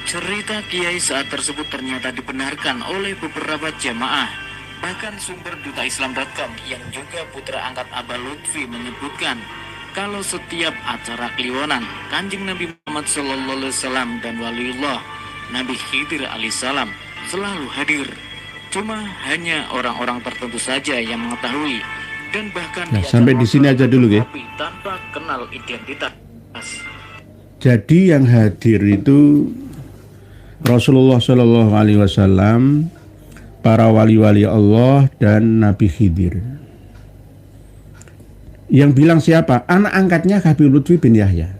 Cerita Kiai saat tersebut ternyata dibenarkan oleh beberapa jamaah. Bahkan sumber Duta Islam.com yang juga putra angkat Abah Lutfi menyebutkan kalau setiap acara kliwonan Kanjeng Nabi Muhammad SAW dan Waliullah Nabi Khidir alaihissalam selalu hadir. Cuma hanya orang-orang tertentu saja yang mengetahui dan bahkan sampai di sini aja dulu ya. Tanpa kenal identitas. Jadi yang hadir itu Rasulullah Shallallahu Alaihi Wasallam, para wali-wali Allah dan Nabi Khidir. Yang bilang siapa? Anak angkatnya Habib Lutfi bin Yahya.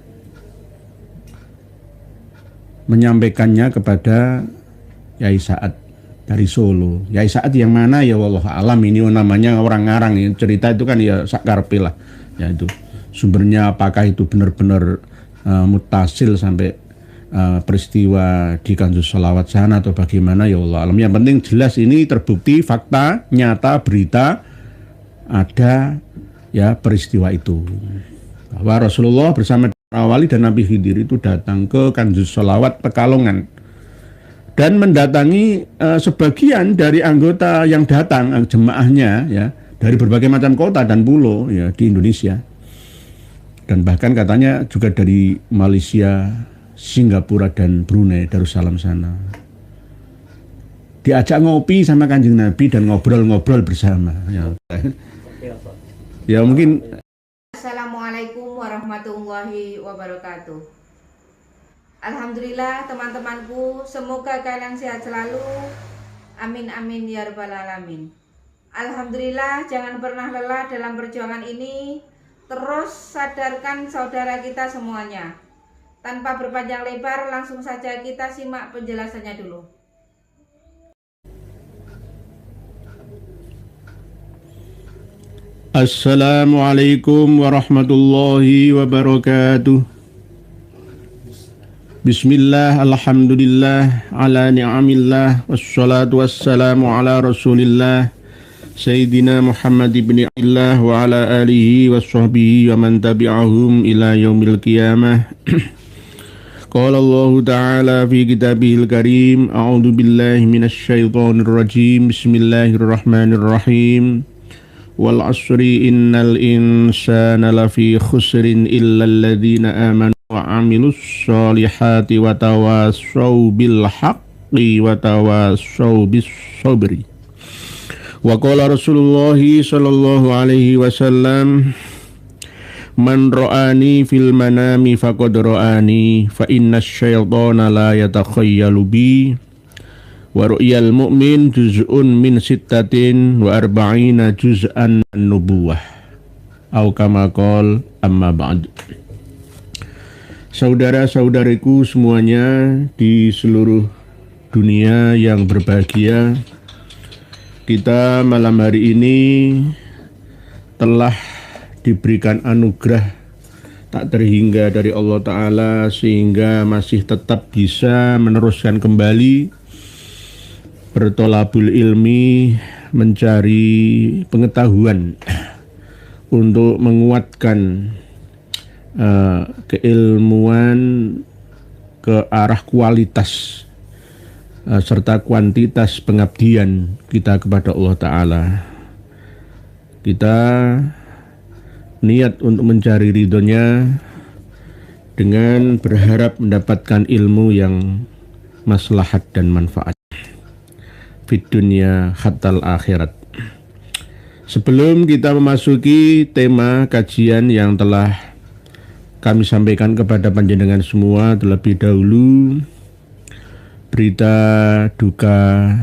Menyampaikannya kepada Yai Sa'ad dari Solo. Yai Sa'ad yang mana ya wallah alam, ini namanya orang ngarang ya. Cerita itu kan ya sakarpe lah. Ya itu sumbernya apakah itu benar-benar mutasil sampai peristiwa di Kanjus Sholawat sana atau bagaimana ya Allah alam. Yang penting jelas ini terbukti fakta nyata berita ada ya peristiwa itu bahwa Rasulullah bersama para wali dan Nabi Khidir itu datang ke Kanjus Sholawat Pekalongan dan mendatangi sebagian dari anggota yang datang jemaahnya ya dari berbagai macam kota dan pulau ya di Indonesia dan bahkan katanya juga dari Malaysia, Singapura dan Brunei Darussalam sana. Diajak ngopi sama Kanjeng Nabi dan ngobrol-ngobrol bersama. Ya mungkin. Assalamualaikum warahmatullahi wabarakatuh. Alhamdulillah teman-temanku, semoga kalian sehat selalu. Amin amin ya rabbal alamin. Alhamdulillah, jangan pernah lelah dalam perjuangan ini. Terus sadarkan saudara kita semuanya. Tanpa berpanjang lebar, langsung saja kita simak penjelasannya dulu. Assalamualaikum warahmatullahi wabarakatuh. Bismillah, alhamdulillah, ala ni'amillah, wassalatu wassalamu ala rasulillah Sayyidina Muhammad ibn Abdillah wa ala alihi wa sahbihi wa man tabi'ahum ila yaumil qiyamah. Qala Allah Ta'ala fi kitabihil karim, a'udzu billahi minasy syaithanir rajim, bismillahirrahmanirrahim. Wal asri innal insana lafi khusrin illa alladhina amanu wa 'amilus sholihati wa tawassaw bil haqqi wa tawassaw bis sabri. Wa qala Rasulullah sallallahu alaihi wasallam, man ra'ani fil manami faqad ra'ani fa inna syaitana la yatakhayyalu bi wa ru'yal mu'min juz'un min sittatin wa arba'ina juz'an nubuwah au kama qol amma ba'd. Saudara-saudariku semuanya di seluruh dunia yang berbahagia, kita malam hari ini telah diberikan anugerah tak terhingga dari Allah Ta'ala sehingga masih tetap bisa meneruskan kembali bertolabul ilmi, mencari pengetahuan untuk menguatkan keilmuan ke arah kualitas serta kuantitas pengabdian kita kepada Allah Ta'ala. Kita niat untuk mencari ridhonya dengan berharap mendapatkan ilmu yang maslahat dan manfaat fid dunya hatal akhirat. Sebelum kita memasuki tema kajian yang telah kami sampaikan kepada panjenengan semua terlebih dahulu, berita duka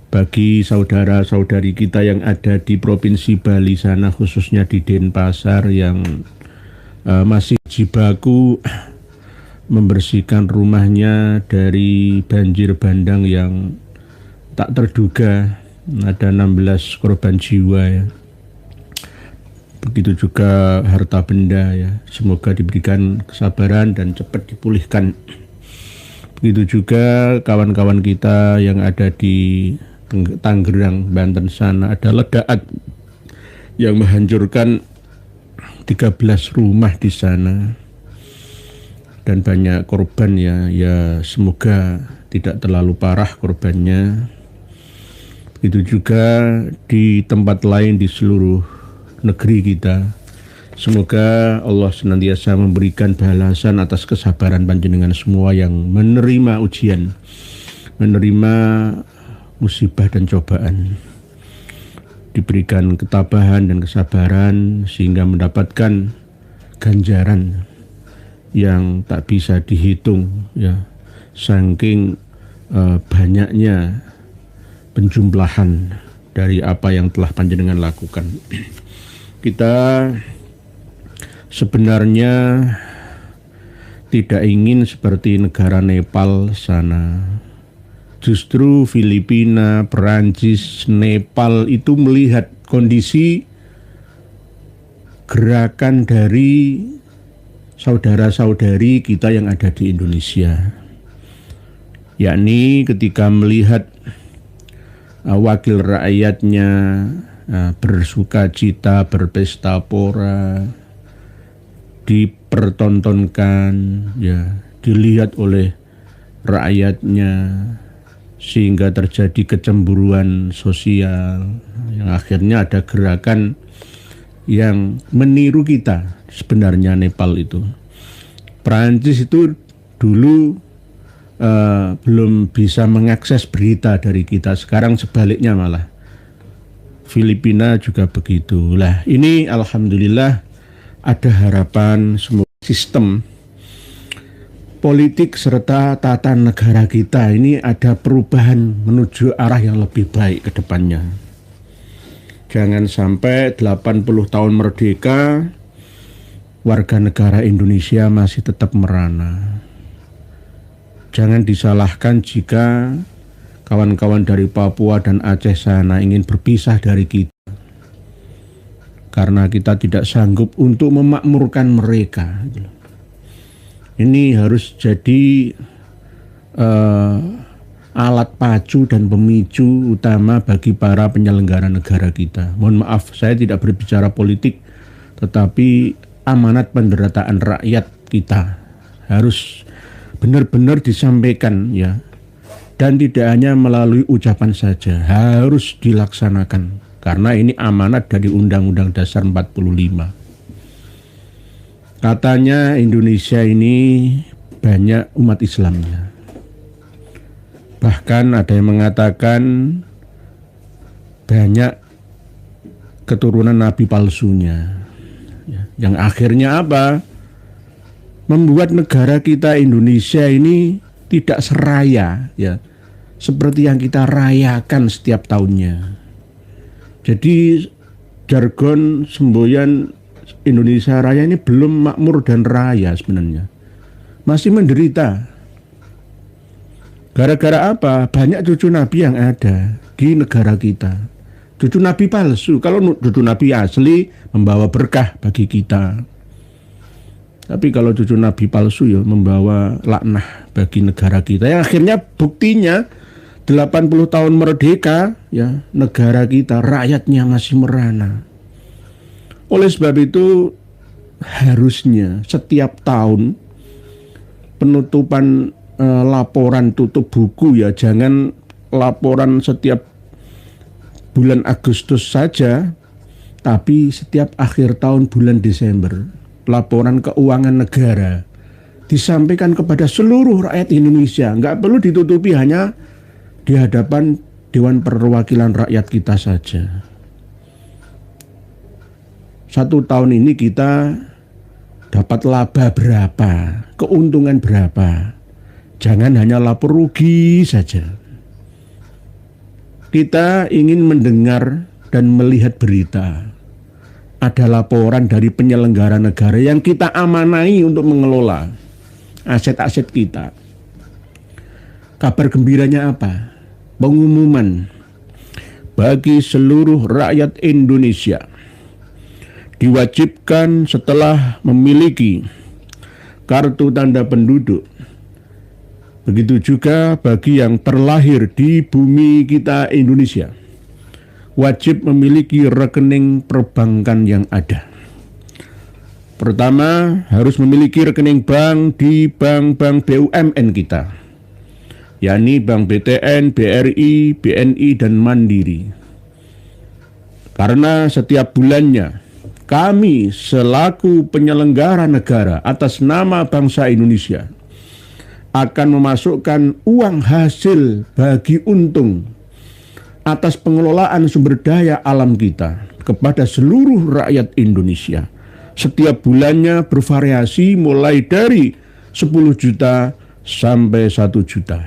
bagi saudara-saudari kita yang ada di Provinsi Bali sana, khususnya di Denpasar yang masih jibaku membersihkan rumahnya dari banjir bandang yang tak terduga. Ada 16 korban jiwa ya. Begitu juga harta benda ya. Semoga diberikan kesabaran dan cepat dipulihkan. Begitu juga kawan-kawan kita yang ada di Tangerang, Banten sana, ada ledakan yang menghancurkan 13 rumah di sana. dan banyak korban ya semoga tidak terlalu parah korbannya. Begitu juga di tempat lain di seluruh negeri kita. Semoga Allah senantiasa memberikan balasan atas kesabaran panjenengan semua yang menerima ujian, menerima musibah dan cobaan. Diberikan ketabahan dan kesabaran sehingga mendapatkan ganjaran yang tak bisa dihitung ya, saking banyaknya penjumlahan dari apa yang telah panjenengan lakukan. Kita sebenarnya tidak ingin seperti negara Nepal sana. Justru Filipina, Perancis, Nepal itu melihat kondisi gerakan dari saudara-saudari kita yang ada di Indonesia. Yakni ketika melihat wakil rakyatnya bersuka cita, berpesta pora, dipertontonkan, ya, dilihat oleh rakyatnya, sehingga terjadi kecemburuan sosial, yang akhirnya ada gerakan yang meniru kita. Sebenarnya Nepal itu, Perancis itu dulu belum bisa mengakses berita dari kita, sekarang sebaliknya malah. Filipina juga begitu. Lah ini alhamdulillah ada harapan semua sistem politik serta tata negara kita ini ada perubahan menuju arah yang lebih baik ke depannya. Jangan sampai 80 tahun merdeka warga negara Indonesia masih tetap merana. Jangan disalahkan jika kawan-kawan dari Papua dan Aceh sana ingin berpisah dari kita, karena kita tidak sanggup untuk memakmurkan mereka. Ini harus jadi alat pacu dan pemicu utama bagi para penyelenggara negara kita. Mohon maaf, saya tidak berbicara politik, tetapi amanat penderitaan rakyat kita harus benar-benar disampaikan, ya, dan tidak hanya melalui ucapan saja, harus dilaksanakan karena ini amanat dari Undang-Undang Dasar 45. Katanya Indonesia ini banyak umat Islamnya. Bahkan ada yang mengatakan banyak keturunan nabi palsunya, ya, yang akhirnya apa? Membuat negara kita Indonesia ini tidak seraya, ya, seperti yang kita rayakan setiap tahunnya. Jadi jargon semboyan Indonesia Raya ini belum makmur dan raya sebenarnya. Masih menderita. Gara-gara apa? Banyak cucu Nabi yang ada di negara kita. Cucu Nabi palsu. Kalau cucu Nabi asli membawa berkah bagi kita. Tapi kalau cucu Nabi palsu ya membawa laknah bagi negara kita. Yang akhirnya buktinya 80 tahun merdeka, ya, negara kita rakyatnya masih merana. Oleh sebab itu harusnya setiap tahun penutupan laporan tutup buku, ya, jangan laporan setiap bulan Agustus saja, tapi setiap akhir tahun bulan Desember laporan keuangan negara disampaikan kepada seluruh rakyat Indonesia. Nggak perlu ditutupi hanya di hadapan Dewan Perwakilan Rakyat kita saja. Satu tahun ini kita dapat laba berapa, keuntungan berapa. Jangan hanya lapor rugi saja. Kita ingin mendengar dan melihat berita. Ada laporan dari penyelenggara negara yang kita amanai untuk mengelola aset-aset kita. Kabar gembiranya apa? Pengumuman bagi seluruh rakyat Indonesia diwajibkan setelah memiliki kartu tanda penduduk. Begitu juga bagi yang terlahir di bumi kita Indonesia, wajib memiliki rekening perbankan yang ada. Pertama, harus memiliki rekening bank di bank-bank BUMN kita, yakni Bank BTN, BRI, BNI, dan Mandiri. Karena setiap bulannya kami selaku penyelenggara negara atas nama bangsa Indonesia akan memasukkan uang hasil bagi untung atas pengelolaan sumber daya alam kita kepada seluruh rakyat Indonesia. Setiap bulannya bervariasi mulai dari 10 juta sampai 1 juta.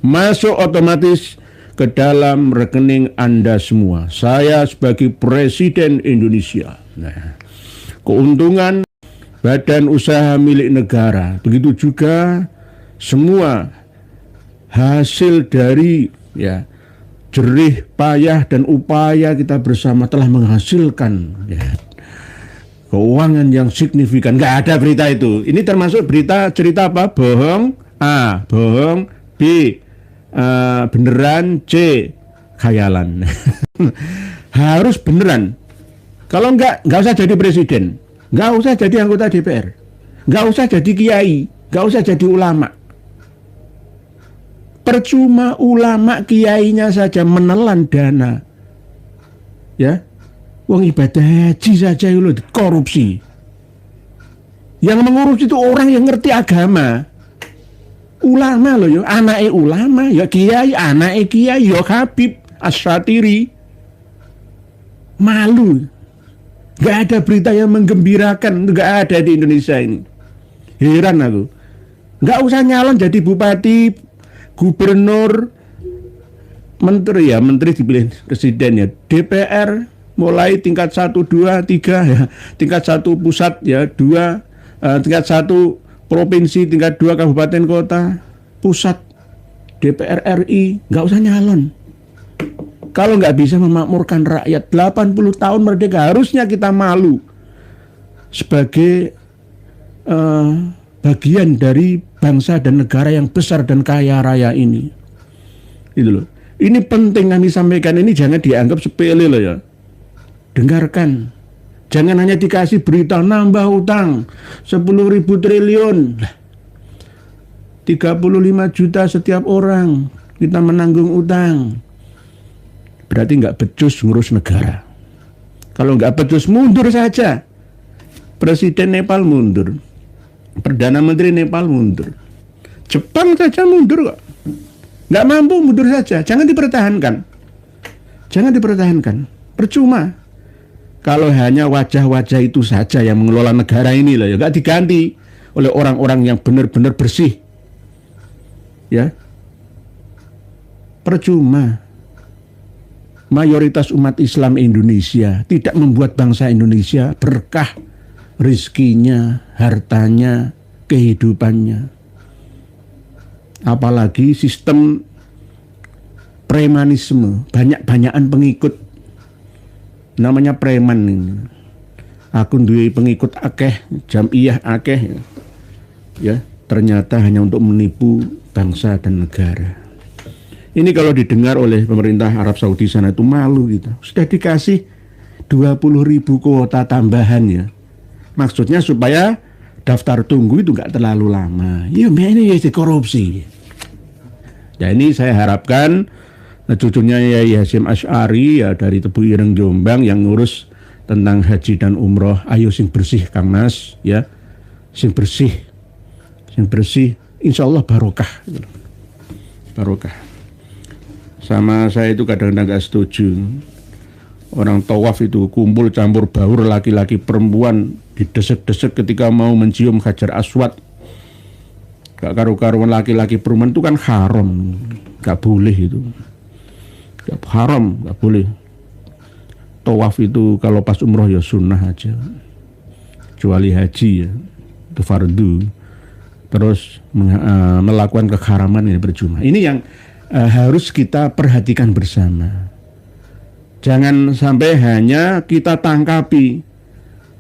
Masuk otomatis ke dalam rekening Anda semua. Saya sebagai Presiden Indonesia. Nah, keuntungan badan usaha milik negara, begitu juga semua hasil dari jerih payah dan upaya kita bersama telah menghasilkan keuangan yang signifikan. Nggak ada berita itu. Ini termasuk cerita apa? Bohong. A. Bohong. B. Beneran. C. Khayalan. Harus beneran. Kalau nggak usah jadi presiden. Nggak usah jadi anggota DPR. Nggak usah jadi kiai. Nggak usah jadi ulama. Percuma ulama kiainya saja menelan dana. Ya. Uang ibadah haji saja itu korupsi. Yang mengurus itu orang yang ngerti agama. Ulama loh ya, anake ulama, ya kiai, anake kiai, ya Habib Asyatiri. Malu. Gak ada berita yang menggembirakan, gak ada di Indonesia ini. Heran aku. Gak usah nyalon jadi bupati, gubernur, menteri dipilih presiden ya, DPR mulai tingkat 1, 2, 3 ya, tingkat 1 pusat ya, 2 tingkat 1 provinsi, tingkat 2 kabupaten kota, pusat DPR RI, nggak usah nyalon. Kalau nggak bisa memakmurkan rakyat 80 tahun merdeka, harusnya kita malu sebagai bagian dari bangsa dan negara yang besar dan kaya raya ini. Itu loh. Ini penting kami sampaikan, ini jangan dianggap sepele loh ya. Dengarkan, jangan hanya dikasih berita nambah utang 10.000 triliun, 35 juta setiap orang kita menanggung utang. Berarti nggak becus ngurus negara. Kalau nggak becus mundur saja. Presiden Nepal mundur, Perdana Menteri Nepal mundur, Jepang saja mundur kok. Nggak mampu mundur saja. Jangan dipertahankan. Jangan dipertahankan. Percuma. Kalau hanya wajah-wajah itu saja yang mengelola negara ini lah ya, nggak diganti oleh orang-orang yang benar-benar bersih, ya. Percuma. Mayoritas umat Islam Indonesia tidak membuat bangsa Indonesia berkah, rizkinya, hartanya, kehidupannya. Apalagi sistem premanisme, banyak-banyakan pengikut. Namanya preman ini. Aku duwe pengikut akeh, jamiyah akeh. Ya, ternyata hanya untuk menipu bangsa dan negara. Ini kalau didengar oleh pemerintah Arab Saudi sana itu malu gitu. Sudah dikasih 20.000 kuota tambahan ya. Maksudnya supaya daftar tunggu itu nggak terlalu lama. Ya ini ya korupsi. Ya ini saya harapkan cucunya Yai Hasyim Asy'ari ya dari Tebu Ireng Jombang yang ngurus tentang haji dan umroh. Ayo sing bersih Kang Mas ya. Sing bersih. Insya Allah barokah. Barokah. Sama saya itu kadang-kadang gak setuju. Orang tawaf itu kumpul campur baur laki-laki perempuan didesek-desek ketika mau mencium Hajar Aswad. Gak karu-karuan laki-laki perempuan itu kan haram. Gak boleh itu. Haram, gak boleh. Tawaf itu kalau pas umroh ya sunnah aja. Kecuali haji ya, itu fardu. Terus melakukan keharaman ini percuma. Ini yang harus kita perhatikan bersama. Jangan sampai hanya kita tangkapi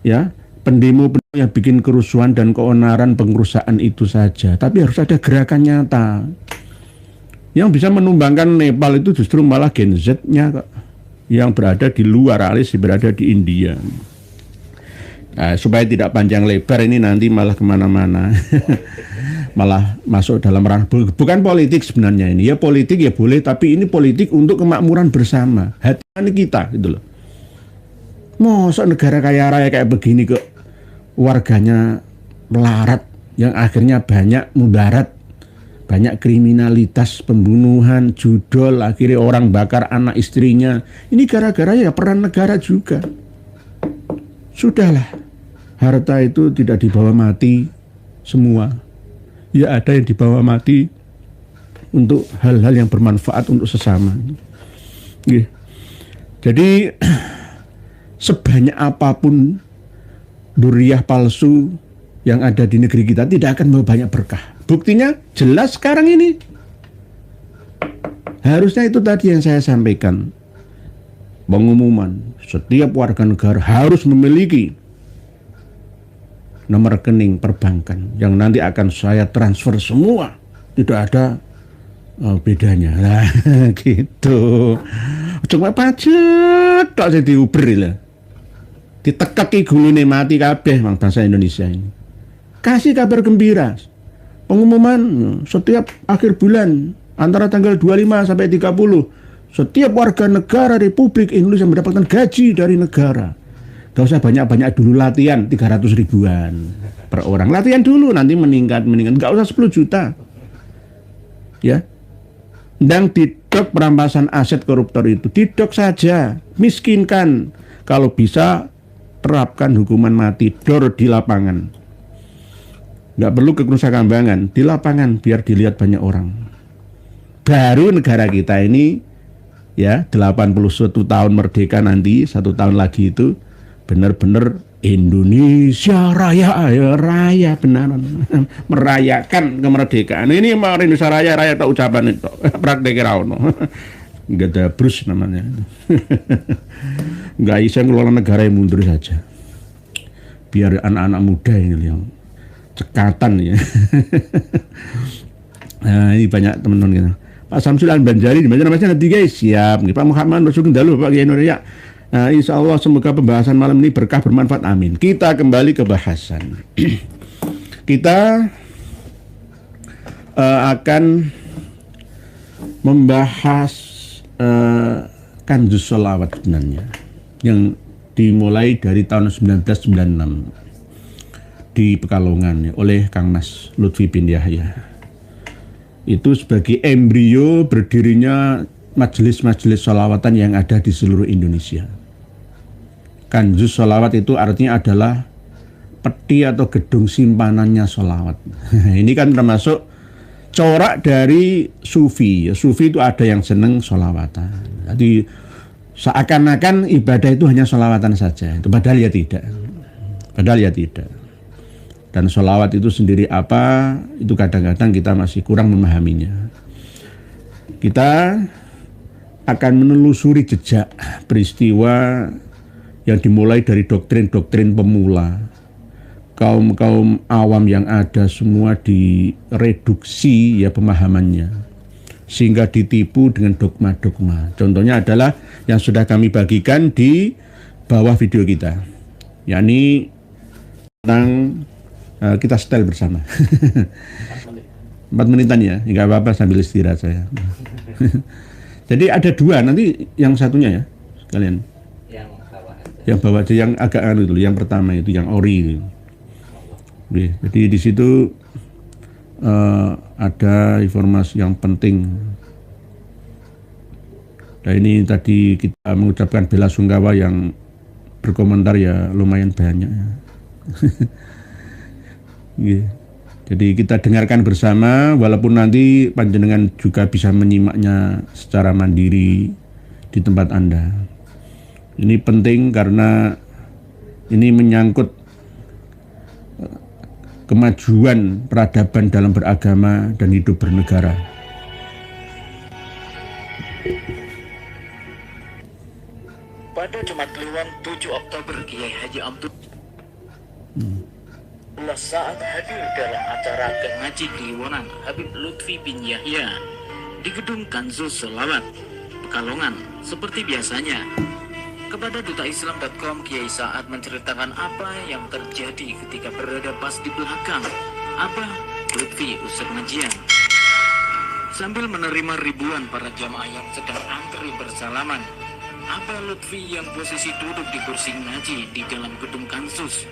ya pendemo yang bikin kerusuhan dan keonaran pengerusakan itu saja, tapi harus ada gerakan nyata. Yang bisa menumbangkan Nepal itu justru malah Gen Z-nya kok, yang berada di luar alias berada di India. Nah, supaya tidak panjang lebar ini nanti malah kemana-mana. Malah masuk dalam ranah bukan politik sebenarnya ini. Ya politik ya boleh, tapi ini politik untuk kemakmuran bersama. Hati kita gitu loh. Masa negara kaya raya kayak begini kok warganya melarat, yang akhirnya banyak mudarat, banyak kriminalitas, pembunuhan, judol, akhirnya orang bakar anak istrinya. Ini gara-gara ya peran negara juga. Sudahlah, harta itu tidak dibawa mati semua. Ya ada yang dibawa mati untuk hal-hal yang bermanfaat untuk sesama. Jadi sebanyak apapun duriyah palsu yang ada di negeri kita tidak akan membawa banyak berkah. Buktinya jelas sekarang ini. Harusnya itu tadi yang saya sampaikan. Pengumuman setiap warga negara harus memiliki nomor rekening perbankan yang nanti akan saya transfer semua, tidak ada bedanya lah. Gitu. Cuma pajak tak jadi diuber lah, ditekeki gulune mati kabeh mang bangsa Indonesia ini. Kasih kabar gembira, pengumuman setiap akhir bulan antara tanggal 25 sampai 30 setiap warga negara Republik Indonesia mendapatkan gaji dari negara. Gak usah banyak-banyak dulu latihan 300 ribuan per orang. Latihan dulu nanti meningkat. Gak usah 10 juta. Ya. Dan didok perampasan aset koruptor itu. Didok saja. Miskinkan. Kalau bisa terapkan hukuman mati. Dor di lapangan. Gak perlu ke Nusa Kambangan. Di lapangan biar dilihat banyak orang. Baru negara kita ini ya 81 tahun merdeka nanti 1 tahun lagi itu benar-benar Indonesia Raya, ya raya benaran merayakan kemerdekaan. Ini mau Indonesia Raya tak ucapan itu praktek rawono. Enggak ada brus namanya. Enggak bisa ngelola negara yang mundur saja. Biar anak-anak muda ini yang cekatan ya. Nah, ini banyak teman-teman kita. Pak Samsul Al-Banjari di mana namanya nanti guys, siap. Pak Muhammad Rasul Dalu, Pak Kiai Nur ya. Nah, insya Allah semoga pembahasan malam ini berkah bermanfaat, amin. Kita kembali ke bahasan. Kita akan membahas Kanzus Sholawat sebenarnya yang dimulai dari tahun 1996 di Pekalongan oleh Kang Mas Lutfi bin Yahya. Itu sebagai embrio berdirinya majelis-majelis sholawatan yang ada di seluruh Indonesia. Kanzus Sholawat itu artinya adalah peti atau gedung simpanannya sholawat. Ini kan termasuk corak dari sufi. Sufi itu ada yang seneng sholawatan. Jadi seakan-akan ibadah itu hanya sholawatan saja. Itu padahal ya tidak. Dan sholawat itu sendiri apa, itu kadang-kadang kita masih kurang memahaminya. Kita akan menelusuri jejak peristiwa yang dimulai dari doktrin-doktrin pemula. Kaum-kaum awam yang ada semua direduksi ya pemahamannya. Sehingga ditipu dengan dogma-dogma. Contohnya adalah yang sudah kami bagikan di bawah video kita. Yakni tentang kita setel bersama. 4 menitan ya, nggak apa-apa sambil istirahat saya. Jadi ada 2 nanti, yang satunya ya sekalian. Yang bawah aja, yang agak anu itu, yang pertama itu yang ori itu. Jadi di situ ada informasi yang penting. Nah ini tadi kita mengucapkan bela sungkawa, yang berkomentar ya lumayan banyak. Jadi kita dengarkan bersama, walaupun nanti panjenengan juga bisa menyimaknya secara mandiri di tempat Anda. Ini penting karena ini menyangkut kemajuan peradaban dalam beragama dan hidup bernegara. Pada Jumat Kliwon 7 Oktober, Kiai Haji Abdul saat hadir dalam acara Ngaji Kliwonan Habib Lutfi bin Yahya di gedung Kanzus Sholawat Pekalongan seperti biasanya. Kepada dutaislam.com, Kiai Sa'ad menceritakan apa yang terjadi ketika berada pas di belakang Abah Lutfi usai pengajian. Sambil menerima ribuan para jamaah yang sedang antri bersalaman, Abah Lutfi yang posisi duduk di kursi ngaji di dalam gedung Kansus,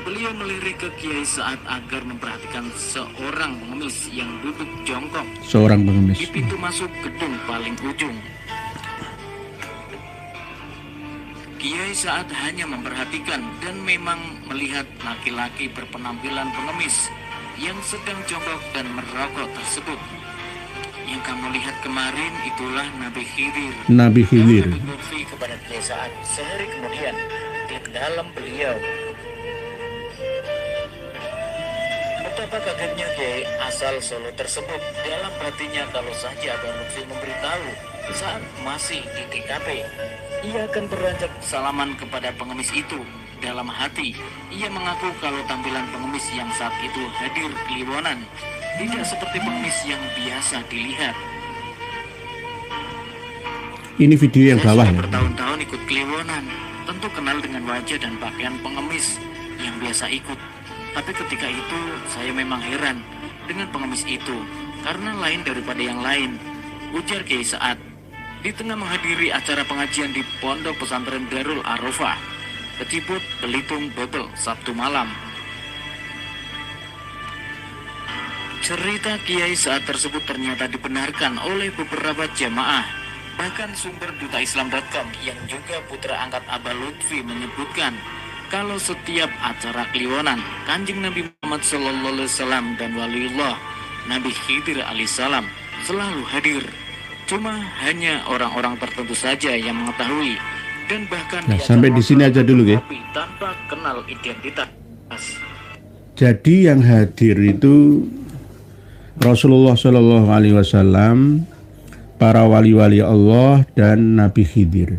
beliau melirik ke Kiai Sa'ad agar memperhatikan seorang pengemis yang duduk jongkok Seorang pengemis di pintu masuk gedung paling ujung. Kiai Sa'ad hanya memperhatikan dan memang melihat laki-laki berpenampilan pengemis yang sedang jongkok dan merokok tersebut. Yang kamu lihat kemarin itulah Nabi Khidir. Nabi Khidir. Nabi Lutfi kepada Kiai Sa'ad sehari kemudian di dalam beliau. Betapa kagetnya Kiai asal Solo tersebut dalam hatinya kalau saja Abah Lutfi memberitahu saat masih di TKP. Ia akan beranjak salaman kepada pengemis itu. Dalam hati, ia mengaku kalau tampilan pengemis yang saat itu hadir kliwonan tidak seperti pengemis yang biasa dilihat. Ini video yang Saya bawah sudah ya. bertahun-tahun ikut kliwonan, tentu kenal dengan wajah dan pakaian pengemis yang biasa ikut. Tapi ketika itu saya memang heran dengan pengemis itu karena lain daripada yang lain, ujar Kiai Sa'ad di tengah menghadiri acara pengajian di Pondok Pesantren Darul Arafah, Keciput, Belitung, Bebel, Sabtu malam. Cerita Kiai Sa'ad tersebut ternyata dibenarkan oleh beberapa jamaah. Bahkan sumber dutaislam.com yang juga putra angkat Abah Lutfi menyebutkan kalau setiap acara kliwonan Kanjeng Nabi Muhammad SAW dan waliullah Nabi Khidir alaihissalam selalu hadir. Cuma hanya orang-orang tertentu saja yang mengetahui dan bahkan Nah, sampai di sini aja dulu ya. Tanpa kenal identitas. Jadi yang hadir itu Rasulullah Shallallahu Alaihi Wasallam, para wali-wali Allah dan Nabi Khidir.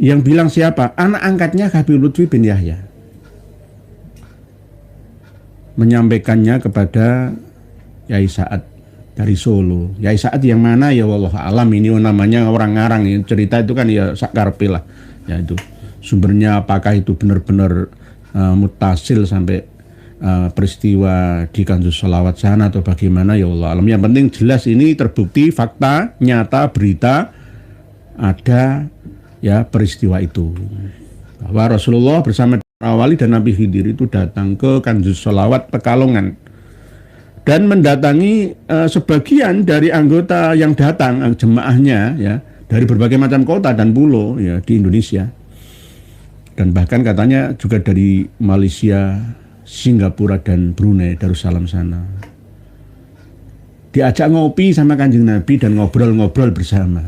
Yang bilang siapa? Anak angkatnya Habib Lutfi bin Yahya. Menyampaikannya kepada Yai Sa'ad dari Solo. Yai Sa'ad yang mana ya wallahu alam, ini namanya orang ngarang ya. Cerita itu kan ya sakarpe lah. Ya itu. Sumbernya apakah itu benar-benar mutasil sampai peristiwa di Kanjus Sholawat sana atau bagaimana ya Allah alam. Yang penting jelas ini terbukti fakta nyata berita ada ya peristiwa itu. Bahwa Rasulullah bersama para wali dan Nabi Khidir itu datang ke Kanjus Sholawat Pekalongan. Dan mendatangi sebagian dari anggota yang datang, jemaahnya ya dari berbagai macam kota dan pulau ya di Indonesia, dan bahkan katanya juga dari Malaysia, Singapura dan Brunei Darussalam sana. Diajak ngopi sama Kanjeng Nabi dan ngobrol-ngobrol bersama.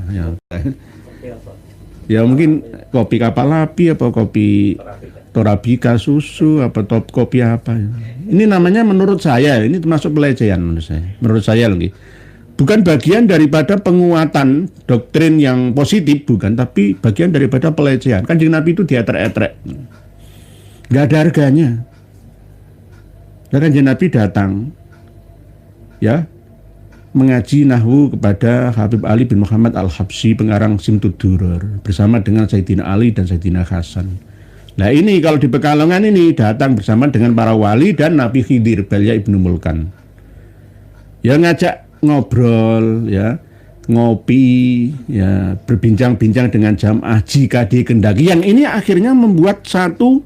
Ya mungkin kopi kapal api apa kopi Torabika susu apa top kopi apa. Ini namanya menurut saya ini termasuk pelecehan menurut saya. Menurut saya lagi. Bukan bagian daripada penguatan doktrin yang positif bukan, tapi bagian daripada pelecehan. Kanjeng Nabi itu dietrek-etrek. Enggak ada harganya. Dan Kanjeng Nabi datang ya mengaji nahwu kepada Habib Ali bin Muhammad Al-Habsyi pengarang Simtud Duror bersama dengan Sayyidina Ali dan Sayyidina Hasan. Nah ini kalau di Pekalongan ini datang bersama dengan para wali dan Nabi Khidir Balya Ibnu Mulkan. Ya ngajak ngobrol ya, ngopi ya, berbincang-bincang dengan jamaah jika dikehendaki. Yang ini akhirnya membuat satu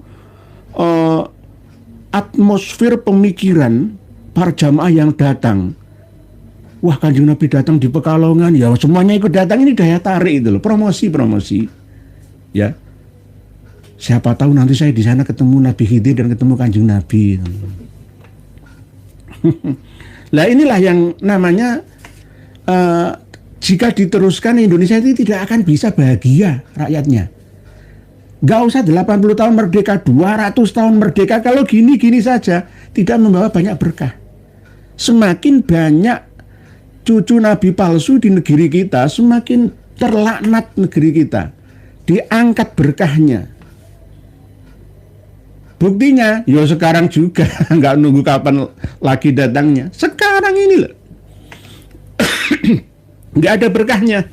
atmosfer pemikiran para jamaah yang datang. Wah, Kanjeng Nabi datang di Pekalongan ya, semuanya ikut datang, ini daya tarik itu loh, promosi ya. Siapa tahu nanti saya di sana ketemu Nabi Khidir dan ketemu Kanjeng Nabi. Lah inilah yang namanya jika diteruskan Indonesia ini tidak akan bisa bahagia rakyatnya. Gak usah 80 tahun merdeka, 200 tahun merdeka, kalau gini-gini saja tidak membawa banyak berkah. Semakin banyak cucu Nabi palsu di negeri kita, semakin terlaknat negeri kita, diangkat berkahnya. Buktinya, ya sekarang juga, nggak nunggu kapan lagi datangnya. Sekarang ini loh, nggak ada berkahnya.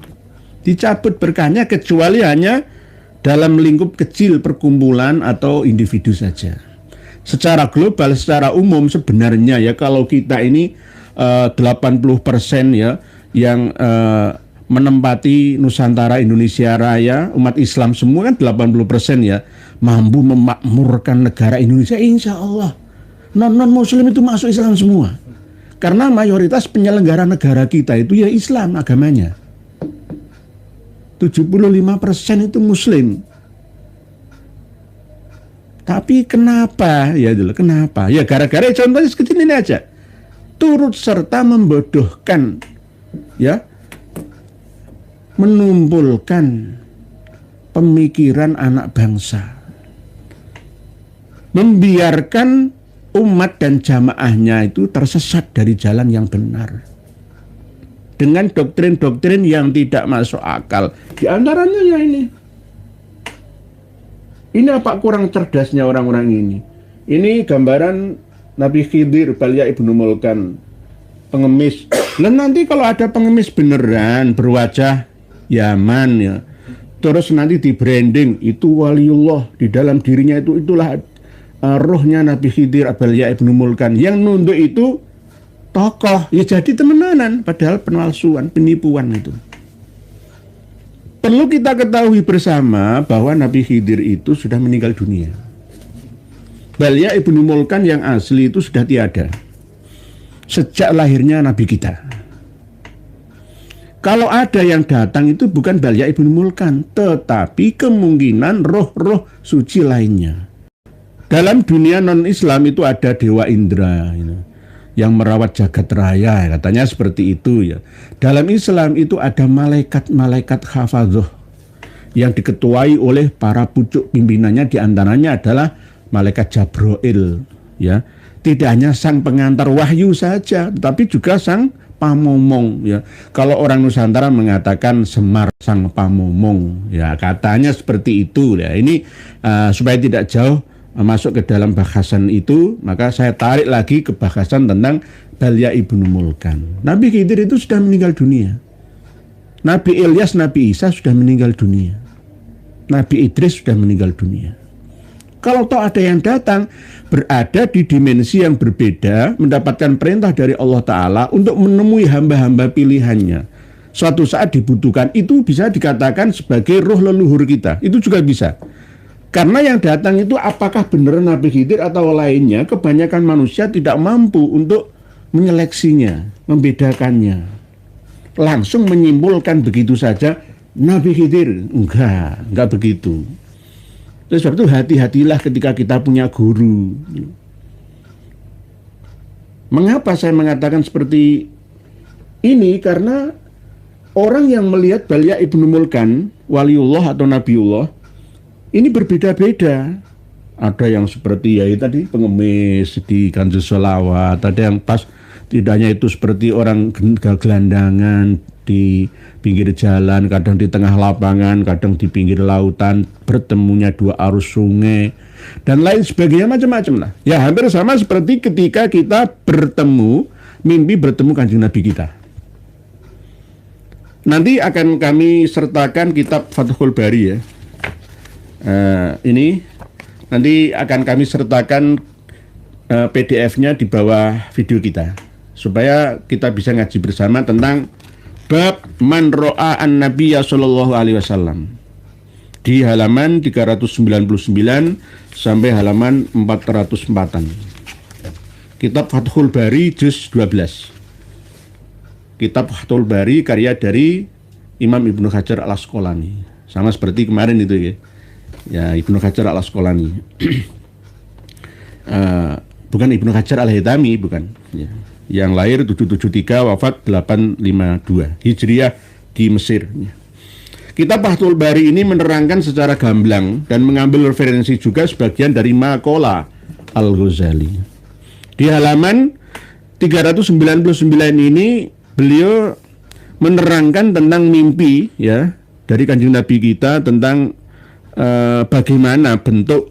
Dicabut berkahnya kecuali hanya dalam lingkup kecil perkumpulan atau individu saja. Secara global, secara umum sebenarnya ya kalau kita ini 80% ya yang menempati Nusantara Indonesia Raya, umat Islam semua kan 80% ya mampu memakmurkan negara Indonesia, insya Allah. Non-muslim itu masuk Islam semua. Karena mayoritas penyelenggara negara kita itu ya Islam agamanya. 75% itu muslim. Tapi kenapa? Ya dulu, kenapa? Ya gara-gara contohnya seperti ini aja. Turut serta membodohkan, ya, menumpulkan pemikiran anak bangsa, membiarkan umat dan jamaahnya itu tersesat dari jalan yang benar dengan doktrin-doktrin yang tidak masuk akal. Di antaranya ya ini apa kurang cerdasnya orang-orang ini. Ini gambaran Nabi Khidir Balya ibnu Mulkan, pengemis. Dan nanti kalau ada pengemis beneran berwajah Yaman ya, terus nanti di branding itu waliullah, di dalam dirinya itulah rohnya Nabi Khidir Balya ibnu Mulkan, yang nunduk itu tokoh, ya jadi temenanan, padahal pemalsuan, penipuan itu. Perlu kita ketahui bersama bahwa Nabi Khidir itu sudah meninggal dunia. Balya ibnu Mulkan yang asli itu sudah tiada sejak lahirnya Nabi kita. Kalau ada yang datang itu bukan Balya ibnu Mulkan, tetapi kemungkinan roh-roh suci lainnya. Dalam dunia non-Islam itu ada Dewa Indra yang merawat jagat raya, katanya seperti itu ya. Dalam Islam itu ada malaikat-malaikat hafadzoh yang diketuai oleh para pucuk pimpinannya, diantaranya adalah malaikat Jabroil ya. Tidak hanya sang pengantar wahyu saja, tetapi juga sang pamomong ya. Kalau orang Nusantara mengatakan Semar sang pamomong ya, katanya seperti itu ya. Ini supaya tidak jauh masuk ke dalam bahasan itu, maka saya tarik lagi ke bahasan tentang Balya ibnu Mulkan. Nabi Khidir itu sudah meninggal dunia. Nabi Ilyas, Nabi Isa sudah meninggal dunia. Nabi Idris sudah meninggal dunia. Kalau toh ada yang datang, berada di dimensi yang berbeda, mendapatkan perintah dari Allah Ta'ala untuk menemui hamba-hamba pilihannya. Suatu saat dibutuhkan, itu bisa dikatakan sebagai roh leluhur kita. Itu juga bisa. Karena yang datang itu apakah benar Nabi Khidir atau lainnya, kebanyakan manusia tidak mampu untuk menyeleksinya, membedakannya. Langsung menyimpulkan begitu saja, Nabi Khidir. Enggak begitu. Oleh sebab itu hati-hatilah ketika kita punya guru. Mengapa saya mengatakan seperti ini? Karena orang yang melihat Balya ibnu Mulkan, waliullah atau nabiullah, ini berbeda-beda. Ada yang seperti ya tadi pengemis di Kanjeng Sholawat, ada yang pas tidaknya itu seperti orang gelandangan di pinggir jalan, kadang di tengah lapangan, kadang di pinggir lautan, bertemunya dua arus sungai dan lain sebagainya, macam-macam lah. Ya hampir sama seperti ketika kita bertemu, mimpi bertemu Kanjeng Nabi kita. Nanti akan kami sertakan kitab Fathul Bari ya. Ini nanti akan kami sertakan PDF-nya di bawah video kita supaya kita bisa ngaji bersama tentang bab man ro'a an-nabiyya sallallahu alaihi wasallam di halaman 399 sampai halaman 404-an. Kitab Fathul Bari juz 12. Kitab Fathul Bari karya dari Imam Ibnu Hajar Al-Asqalani. Sama seperti kemarin itu ya. Ya, Ibnu Hajar Al-Asqalani. Bukan Ibnu Hajar Al-Haytami, bukan ya. Yang lahir 773, wafat 852 Hijriah di Mesir ya. Kitab Fathul Bari ini menerangkan secara gamblang dan mengambil referensi juga sebagian dari Maqala Al-Ghazali. Di halaman 399 ini beliau menerangkan tentang mimpi ya dari Kanjeng Nabi kita, tentang bagaimana bentuk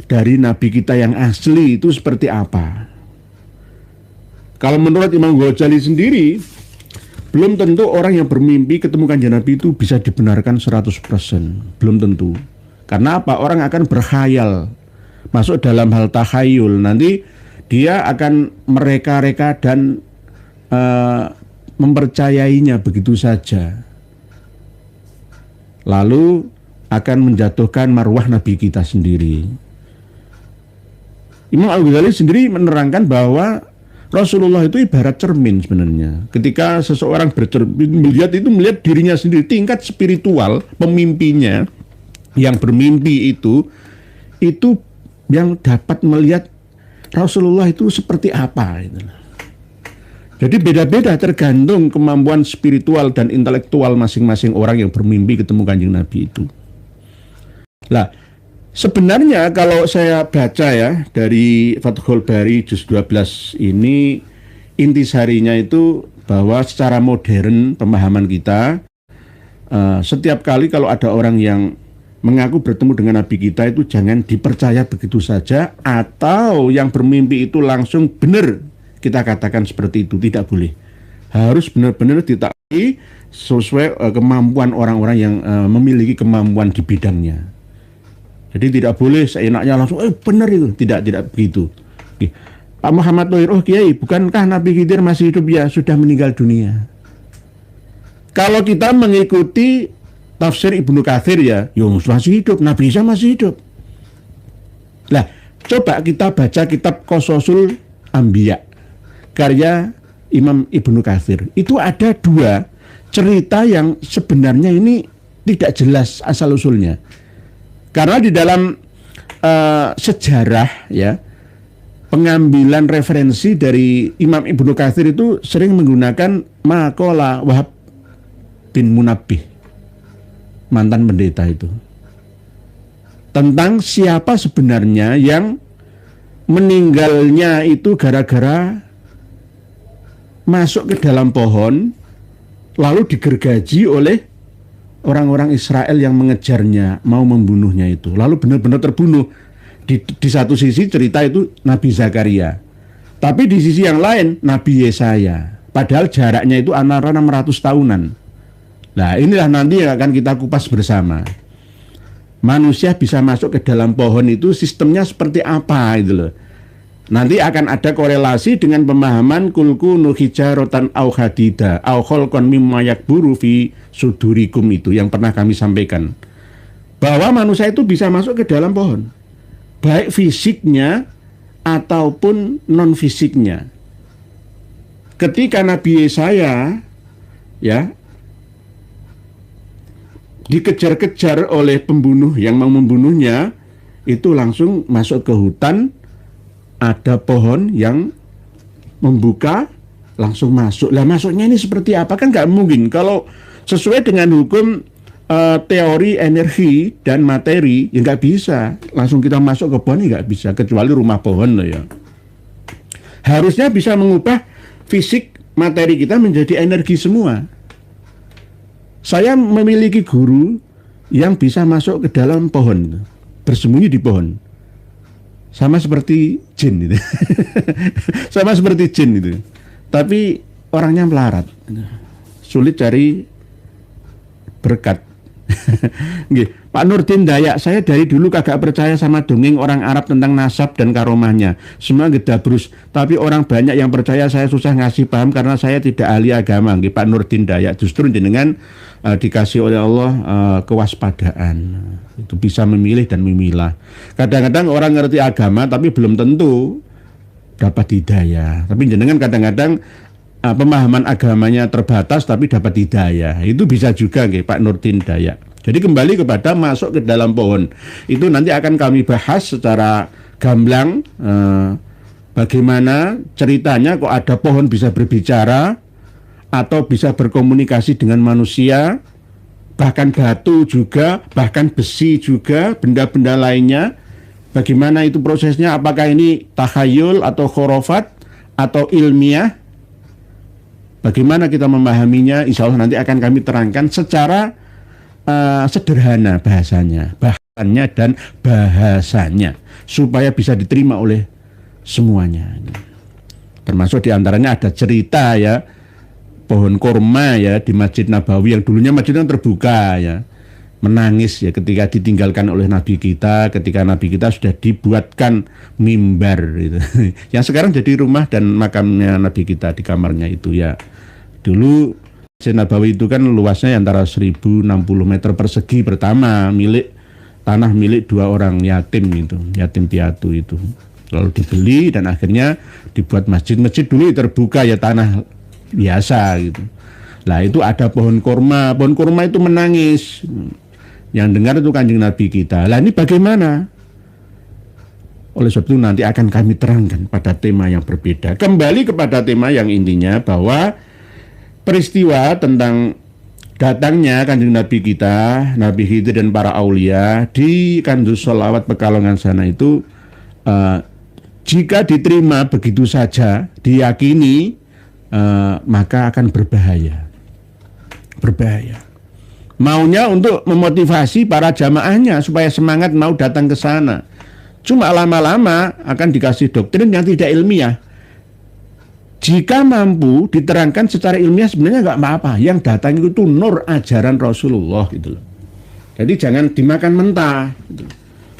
dari Nabi kita yang asli itu seperti apa. Kalau menurut Imam Ghazali sendiri, Belum tentu orang yang bermimpi ketemu kanjeng Nabi itu bisa dibenarkan 100%. Belum tentu. Karena apa? Orang akan berkhayal, masuk dalam hal takhayul. Nanti dia akan mereka-reka dan mempercayainya begitu saja. Lalu akan menjatuhkan marwah Nabi kita sendiri. Imam Al-Ghazali sendiri menerangkan bahwa Rasulullah itu ibarat cermin sebenarnya. Ketika seseorang melihat dirinya sendiri, tingkat spiritual pemimpinya yang bermimpi itu yang dapat melihat Rasulullah itu seperti apa. Jadi beda-beda tergantung kemampuan spiritual dan intelektual masing-masing orang yang bermimpi ketemu kanjeng Nabi itu. Lah, sebenarnya kalau saya baca ya dari Fathul Bari juz 12 ini, intisarinya itu bahwa secara modern pemahaman kita, setiap kali kalau ada orang yang mengaku bertemu dengan Nabi kita itu jangan dipercaya begitu saja, atau yang bermimpi itu langsung benar kita katakan seperti itu, tidak boleh. Harus benar-benar ditaati sesuai kemampuan orang-orang yang memiliki kemampuan di bidangnya. Jadi tidak boleh seenaknya langsung benar itu, tidak begitu. Pak Muhammad Thohir, Kiai, bukankah Nabi Khidir masih hidup? Ya, sudah meninggal dunia. Kalau kita mengikuti tafsir Ibnu Katsir ya masih hidup, Nabi Isa masih hidup. Lah, coba kita baca kitab Qasasul Anbiya karya Imam Ibnu Katsir. Itu ada 2 cerita yang sebenarnya ini tidak jelas asal usulnya. Karena di dalam sejarah ya, pengambilan referensi dari Imam Ibnu Katsir itu sering menggunakan maqala Wahab bin Munabbih, mantan pendeta itu, tentang siapa sebenarnya yang meninggalnya itu gara-gara masuk ke dalam pohon lalu digergaji oleh orang-orang Israel yang mengejarnya, mau membunuhnya itu, lalu benar-benar terbunuh. Di satu sisi cerita itu Nabi Zakaria, tapi di sisi yang lain Nabi Yesaya, padahal jaraknya itu antara 600 tahunan. Nah, inilah nanti yang akan kita kupas bersama. Manusia bisa masuk ke dalam pohon itu sistemnya seperti apa itu loh. Nanti akan ada korelasi dengan pemahaman kulku nuhijarotan au hadida au kholqon mimma yakburu fi sudurikum itu yang pernah kami sampaikan. Bahwa manusia itu bisa masuk ke dalam pohon, baik fisiknya ataupun non fisiknya. Ketika Nabi Yesaya ya dikejar-kejar oleh pembunuh yang mau membunuhnya, itu langsung masuk ke hutan, ada pohon yang membuka, langsung masuk. Lah masuknya ini seperti apa? Kan nggak mungkin kalau sesuai dengan hukum teori energi dan materi, ya nggak bisa langsung kita masuk ke pohon, nggak bisa, kecuali rumah pohon loh ya. Harusnya bisa mengubah fisik materi kita menjadi energi semua. Saya memiliki guru yang bisa masuk ke dalam pohon, bersembunyi di pohon, sama seperti jin itu. Sama seperti jin itu, tapi orangnya melarat, sulit cari berkat. Pak Nurdin Dayak, saya dari dulu kagak percaya sama dongeng orang Arab tentang nasab dan karomahnya, semua gedabrus, tapi orang banyak yang percaya, saya susah ngasih paham karena saya tidak ahli agama. Pak Nurdin Dayak, justru jenengan dikasih oleh Allah kewaspadaan, itu bisa memilih dan memilah. Kadang-kadang orang ngerti agama tapi belum tentu dapat hidayah, tapi jenengan kadang-kadang pemahaman agamanya terbatas tapi dapat hidayah, itu bisa juga Pak Nurdin Dayak. Jadi kembali kepada masuk ke dalam pohon, itu nanti akan kami bahas secara gamblang, bagaimana ceritanya kok ada pohon bisa berbicara atau bisa berkomunikasi dengan manusia, bahkan batu juga, bahkan besi juga, benda-benda lainnya. Bagaimana itu prosesnya, apakah ini takhayul atau khurafat atau ilmiah? Bagaimana kita memahaminya, insya Allah nanti akan kami terangkan secara sederhana bahasannya dan bahasanya, supaya bisa diterima oleh semuanya. Termasuk diantaranya ada cerita ya, pohon korma ya di Masjid Nabawi yang dulunya masjid yang terbuka ya, menangis ya ketika ditinggalkan oleh Nabi kita, ketika Nabi kita sudah dibuatkan mimbar gitu. Yang sekarang jadi rumah dan makamnya Nabi kita di kamarnya itu ya. Dulu Masjid Nabawi itu kan luasnya antara 1060 meter persegi pertama, tanah milik 2 orang yatim itu, yatim piatu itu. Lalu dibeli dan akhirnya dibuat masjid. Masjid dulu terbuka ya, tanah biasa gitu. Lah itu ada pohon kurma itu menangis. Yang dengar itu Kanjeng Nabi kita. Lah ini bagaimana? Oleh sebab itu nanti akan kami terangkan pada tema yang berbeda. Kembali kepada tema yang intinya bahwa peristiwa tentang datangnya Kanjeng Nabi kita, Nabi Khidir dan para aulia di Kanjus Sholawat Pekalongan sana itu jika diterima begitu saja, diyakini, maka akan berbahaya. Maunya untuk memotivasi para jamaahnya supaya semangat mau datang ke sana. Cuma lama-lama akan dikasih doktrin yang tidak ilmiah. Jika mampu diterangkan secara ilmiah sebenarnya nggak apa-apa. Yang datang itu nur ajaran Rasulullah gitu loh. Jadi jangan dimakan mentah. Gitu.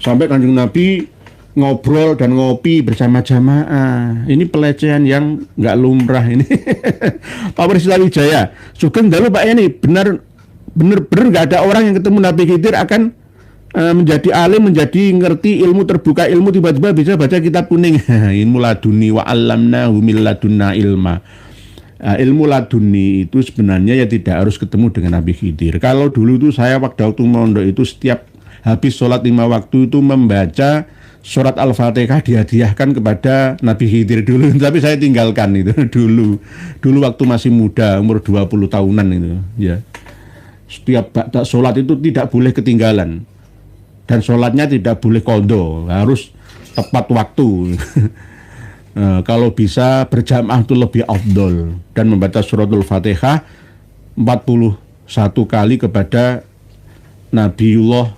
Sampai Kanjeng Nabi ngobrol dan ngopi bersama jamaah. Ini pelecehan yang nggak lumrah ini. Pak Presiden Wijaya, Sugeng dalu Pak ini benar nggak ada orang yang ketemu Nabi Khidir akan menjadi alim, menjadi ngerti ilmu, terbuka ilmu, tiba-tiba bisa baca kitab kuning. Ilmu laduni wa 'allamnahu min ladunna ilma. Ilmu laduni itu sebenarnya ya tidak harus ketemu dengan Nabi Khidir. Kalau dulu itu saya waktu mondok itu setiap habis sholat 5 waktu itu membaca surat Al-Fatihah dihadiahkan kepada Nabi Khidir dulu. Tapi saya tinggalkan itu dulu waktu masih muda, umur 20 tahunan itu ya. Setiap sholat itu tidak boleh ketinggalan. Dan sholatnya tidak boleh qadha, harus tepat waktu. Kalau bisa berjamaah itu lebih afdol, dan membaca suratul Fatihah 41 kali kepada Nabiullah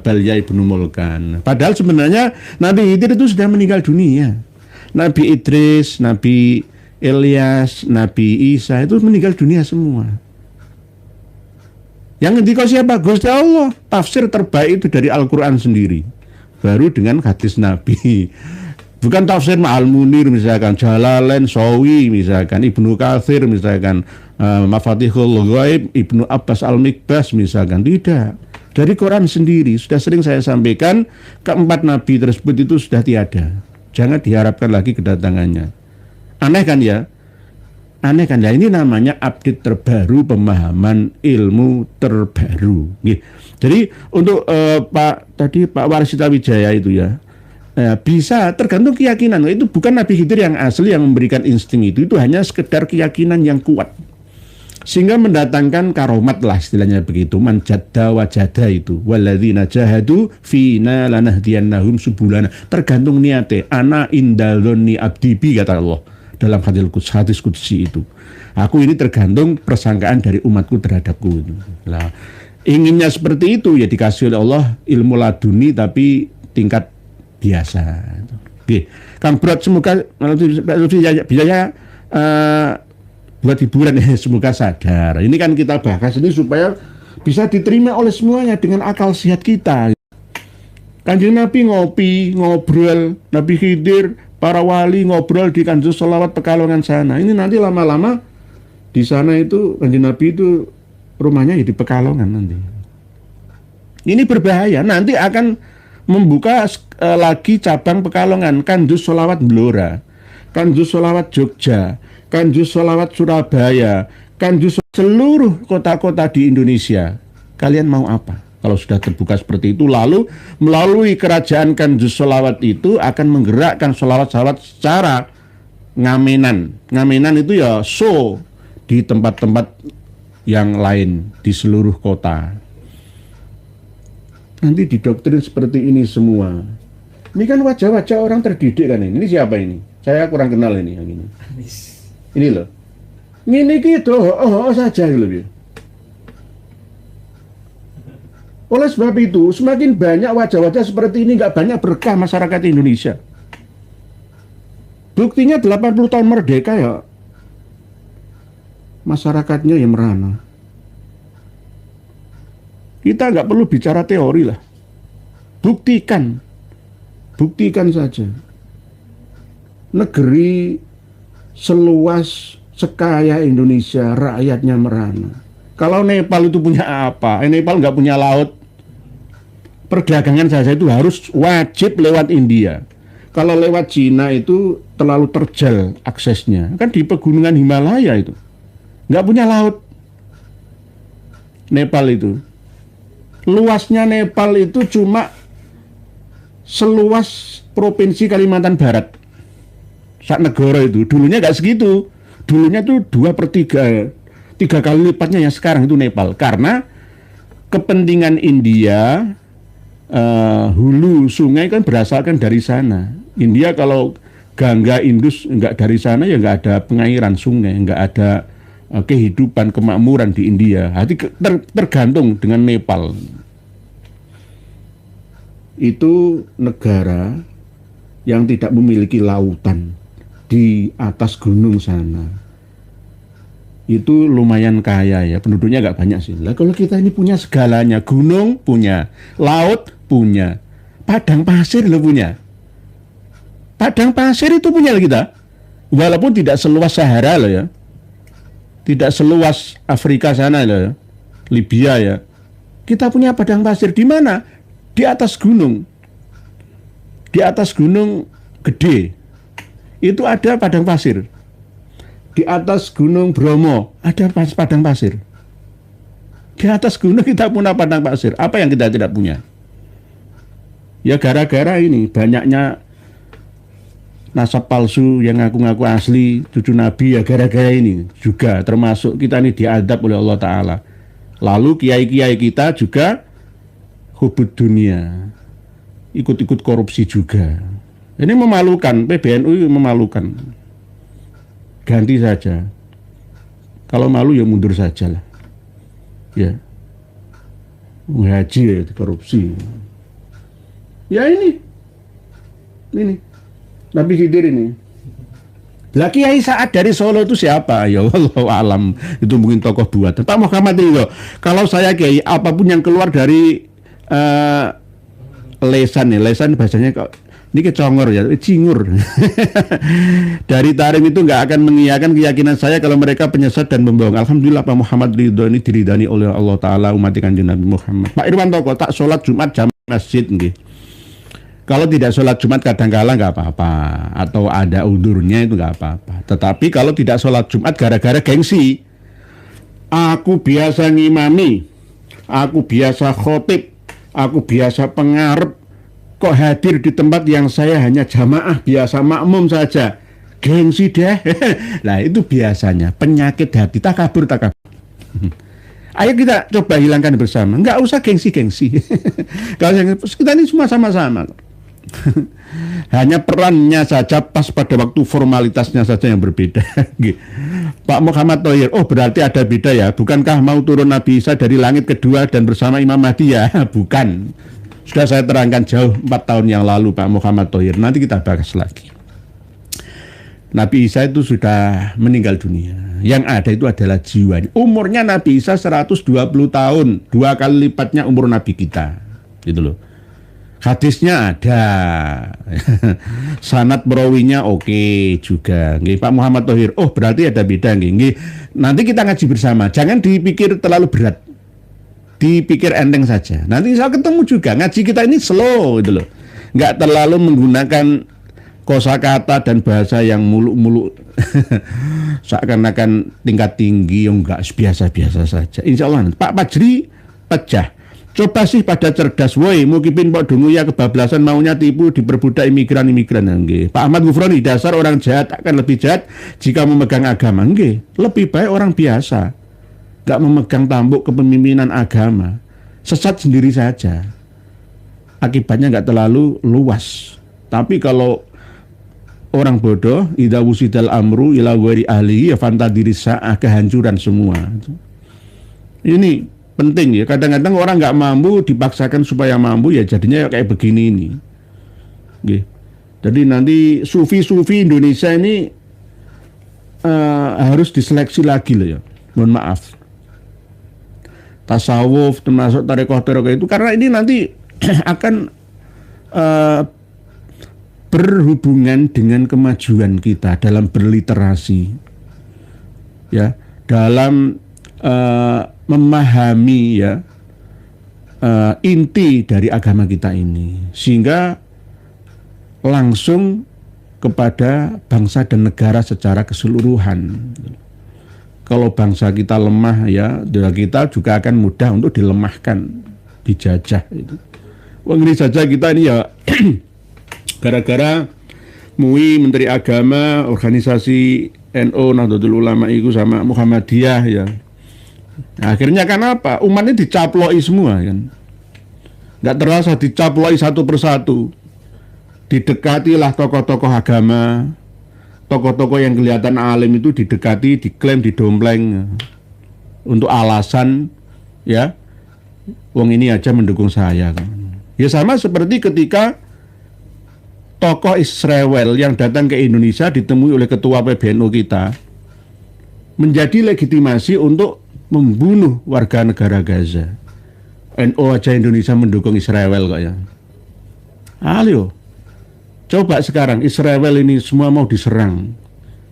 Balya ibnu Mulkan. Padahal sebenarnya Nabi Khidir itu sudah meninggal dunia. Nabi Idris, Nabi Ilyas, Nabi Isa itu meninggal dunia semua. Yang ngendika siapa? Gusti Allah. Tafsir terbaik itu dari Al-Quran sendiri. Baru dengan hadis Nabi. Bukan tafsir Ma'al Munir misalkan, Jalalain, Sawi misalkan, Ibnu Katsir misalkan, Mafatihul Ghaib, Ibnu Abbas Al-Mikbas misalkan. Tidak. Dari Quran sendiri. Sudah sering saya sampaikan, keempat Nabi tersebut itu sudah tiada. Jangan diharapkan lagi kedatangannya. Aneh kan ya? Aneh kan ya, ini namanya update terbaru, pemahaman ilmu terbaru. Jadi untuk Pak Warsita Wijaya itu ya, bisa tergantung keyakinan. Itu bukan Nabi Khidir yang asli yang memberikan insting itu hanya sekedar keyakinan yang kuat. Sehingga mendatangkan karomat lah istilahnya begitu. Man jadda wajada itu. Walladzina jahadu fina lanahdiyannahum subulana. Tergantung niate. Ana indaloni abdi bi kata Allah. Dalam hadis qudsi itu, aku ini tergantung persangkaan dari umatku terhadapku itu. Lah, inginnya seperti itu ya dikasih oleh Allah ilmu laduni tapi tingkat biasa. Oke, Kang Brot semoga bisa buat hiburan ya, semoga sadar. Ini kan kita bahas ini supaya bisa diterima oleh semuanya dengan akal sehat kita. Kanjeng Nabi ngopi, ngobrol, Nabi Khidir, para wali ngobrol di Kanjus Sholawat Pekalongan sana. Ini nanti lama-lama di sana itu Kanjeng Nabi itu rumahnya ya di Pekalongan nanti. Ini berbahaya. Nanti akan membuka lagi cabang Pekalongan, Kanjus Sholawat Blora, Kanjus Sholawat Jogja, Kanjus Sholawat Surabaya, Kanjus seluruh kota-kota di Indonesia. Kalian mau apa? Kalau sudah terbuka seperti itu, lalu melalui kerajaan Kanjus Sholawat itu akan menggerakkan sholawat-sholawat secara ngamenan. Ngamenan itu ya show di tempat-tempat yang lain di seluruh kota. Nanti didoktrin seperti ini semua. Ini kan wajah-wajah orang terdidik kan ini. Ini siapa ini? Saya kurang kenal ini yang ini. Ini loh. Ini gitu, saja gitu. Oleh sebab itu, semakin banyak wajah-wajah seperti ini, nggak banyak berkah masyarakat Indonesia. Buktinya 80 tahun merdeka ya. masyarakatnya yang merana. Kita nggak perlu bicara teori lah. Buktikan saja. Negeri seluas sekaya Indonesia, rakyatnya merana. Kalau Nepal itu punya apa? Nepal nggak punya laut. Perdagangan saja itu harus wajib lewat India. Kalau lewat Cina itu terlalu terjal aksesnya. Kan di pegunungan Himalaya itu. Nggak punya laut. Nepal itu. Luasnya Nepal itu cuma seluas provinsi Kalimantan Barat. Sak negara itu. Dulunya nggak segitu. Dulunya tuh 2/3. 3 kali lipatnya yang sekarang itu Nepal. Karena kepentingan India, hulu sungai kan berasalkan dari sana. India kalau Gangga Indus nggak dari sana ya nggak ada pengairan sungai, nggak ada kehidupan kemakmuran di India. Hati tergantung dengan Nepal. Itu negara yang tidak memiliki lautan di atas gunung sana. Itu lumayan kaya ya, penduduknya nggak banyak sih. Lah kalau kita ini punya segalanya, gunung punya, laut punya, padang pasir lo punya. Padang pasir itu punya kita, walaupun tidak seluas Sahara loh ya, tidak seluas Afrika sana loh ya, Libya ya. Kita punya padang pasir di mana? Di atas gunung, di atas gunung gede, itu ada padang pasir. Di atas gunung Bromo ada padang pasir. Di atas gunung kita punya padang pasir. Apa yang kita tidak punya? Ya gara-gara ini banyaknya nasab palsu yang ngaku-ngaku asli cucu Nabi, ya gara-gara ini juga termasuk kita ini diadab oleh Allah Ta'ala. Lalu kiai-kiai kita juga hubud dunia, ikut-ikut korupsi juga. Ini memalukan, PBNU memalukan. Ganti saja. Kalau malu ya mundur saja lah. Ya. Menghaji ya korupsi. Ya ini. Nabi Khidir ini. Lah Kiai Sa'ad dari Solo itu siapa? Ya Allah alam. Itu mungkin tokoh buatan. Pak Muhammad itu. Kalau saya Kiai, apapun yang keluar dari lesan ya. Lesan bahasanya kok ini kecongor ya, cingur. Dari tarim itu nggak akan mengiyakan keyakinan saya kalau mereka penyesat dan membohong. Alhamdulillah Pak Muhammad Ridho ini diridani oleh Allah Ta'ala umat Kanjeng Nabi Muhammad. Pak Irwan Toko tak sholat Jumat jam masjid nggih. Kalau tidak sholat Jumat kadang-kala nggak apa-apa, atau ada udurnya itu nggak apa-apa. Tetapi kalau tidak sholat Jumat gara-gara gengsi, aku biasa ngimami, aku biasa khotib, aku biasa pengarep, kok hadir di tempat yang saya hanya jamaah biasa makmum saja, gengsi deh. Nah itu biasanya penyakit hati, takabur. Ayo kita coba hilangkan bersama, nggak usah gengsi. Kalau kita ini semua sama-sama. Hanya perannya saja pas pada waktu formalitasnya saja yang berbeda. Pak Muhammad Thohir, oh berarti ada beda ya. Bukankah mau turun Nabi Isa dari langit kedua dan bersama Imam Mahdi ya? Bukan. Sudah saya terangkan jauh 4 tahun yang lalu Pak Muhammad Thohir. Nanti kita bahas lagi. Nabi Isa itu sudah meninggal dunia. Yang ada itu adalah jiwanya. Umurnya Nabi Isa 120 tahun. 2 kali lipatnya umur Nabi kita. Gitu loh. Hadisnya ada. Sanad perawinya oke juga. Nggih, Pak Muhammad Thohir. Oh berarti ada beda nggih. Nanti kita ngaji bersama. Jangan dipikir terlalu berat. Dipikir enteng saja. Nanti saya ketemu juga. Ngaji kita ini slow gitu loh. Nggak terlalu menggunakan kosakata dan bahasa yang muluk-muluk. Seakan-akan tingkat tinggi yang enggak biasa-biasa saja. Insya Allah Pak Fajri pecah. Coba sih pada cerdas, woi, mukipin Pak Dungu ya kebablasan maunya tipu diperbudak imigran-imigran. Nggih. Pak Ahmad Gufroni, dasar orang jahat akan lebih jahat jika memegang agama. Nggih. Lebih baik orang biasa gak memegang tampuk kepemimpinan agama, sesat sendiri saja. Akibatnya gak terlalu luas. Tapi kalau orang bodoh, idza wusidal amru ila ghairi ahlihi ya fantadiri sa'ah, kehancuran semua. Ini penting ya. Kadang-kadang orang nggak mampu dipaksakan supaya mampu, ya jadinya kayak begini ini. Jadi nanti sufi-sufi Indonesia ini harus diseleksi lagi loh ya. Mohon maaf. Tasawuf termasuk tarekoh-tarekoh itu karena ini nanti akan berhubungan dengan kemajuan kita dalam berliterasi, ya, dalam memahami ya inti dari agama kita ini, sehingga langsung kepada bangsa dan negara secara keseluruhan. Kalau bangsa kita lemah ya, kita juga akan mudah untuk dilemahkan, dijajah itu. Wong ini saja kita ini ya gara-gara MUI, Menteri Agama, organisasi NU, Nahdlatul Ulama itu sama Muhammadiyah ya. Nah, akhirnya kan apa? Umat ini dicaploi semua kan. Nggak terasa dicaploi satu persatu. Didekatilah tokoh-tokoh agama, tokoh-tokoh yang kelihatan alim itu didekati, diklaim, didompleng untuk alasan ya, wong ini aja mendukung saya kan. Ya sama seperti ketika tokoh Israel yang datang ke Indonesia ditemui oleh ketua PBNU kita menjadi legitimasi untuk membunuh warga negara Gaza. NU aja Indonesia mendukung Israel kok ya. Ayo, coba sekarang Israel ini semua mau diserang.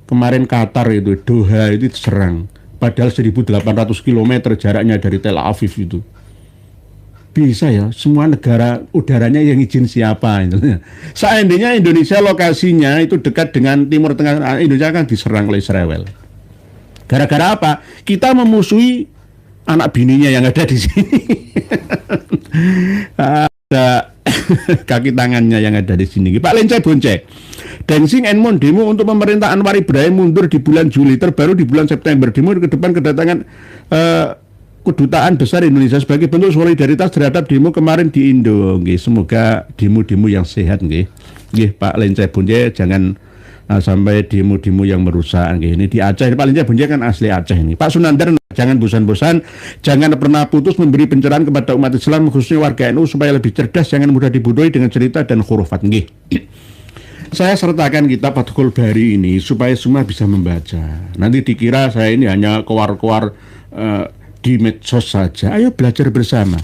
Kemarin Qatar itu, Doha itu diserang. Padahal 1.800 km jaraknya dari Tel Aviv itu. Bisa ya, semua negara udaranya yang izin siapa itu. Seandainya Indonesia lokasinya itu dekat dengan Timur Tengah, Indonesia akan diserang oleh Israel. Gara-gara apa? Kita memusuhi anak bininya yang ada di sini. Ada kaki tangannya yang ada di sini. Pak Lencai Boncai, Dancing and Mon demo untuk pemerintah Anwar Ibrahim mundur di bulan Juli, terbaru di bulan September. Demo ke depan kedatangan Kedutaan Besar Indonesia sebagai bentuk solidaritas terhadap demo kemarin di Indo. Nggih, semoga demo-demo yang sehat nggih. Nggih, Pak Lencai Boncai, jangan sampai demo-demo yang merusak nggih. Ini di Aceh, Pak Lencai Boncai kan asli Aceh ini. Pak Sunandar, jangan bosan-bosan, jangan pernah putus memberi pencerahan kepada umat Islam khususnya warga NU supaya lebih cerdas, jangan mudah dibodohi dengan cerita dan khurafat nggih. Saya sertakan kitab Fathul Bari ini supaya semua bisa membaca. Nanti dikira saya ini hanya kowar-kowar di medsos saja. Ayo belajar bersama.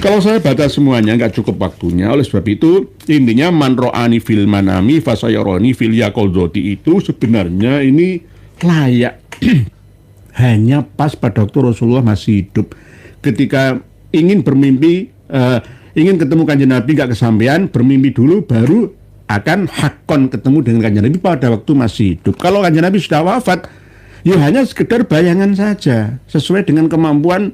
Kalau saya baca semuanya nggak cukup waktunya. Oleh sebab itu intinya man ro'ani fil manami fasayaroni fil yaqodzati itu sebenarnya ini layak hanya pas pada waktu Rasulullah masih hidup. Ketika ingin bermimpi, ingin ketemu Kanjeng Nabi nggak kesampaian, bermimpi dulu baru akan hakon ketemu dengan Kanjeng Nabi pada waktu masih hidup. Kalau Kanjeng Nabi sudah wafat, ya hanya sekedar bayangan saja, sesuai dengan kemampuan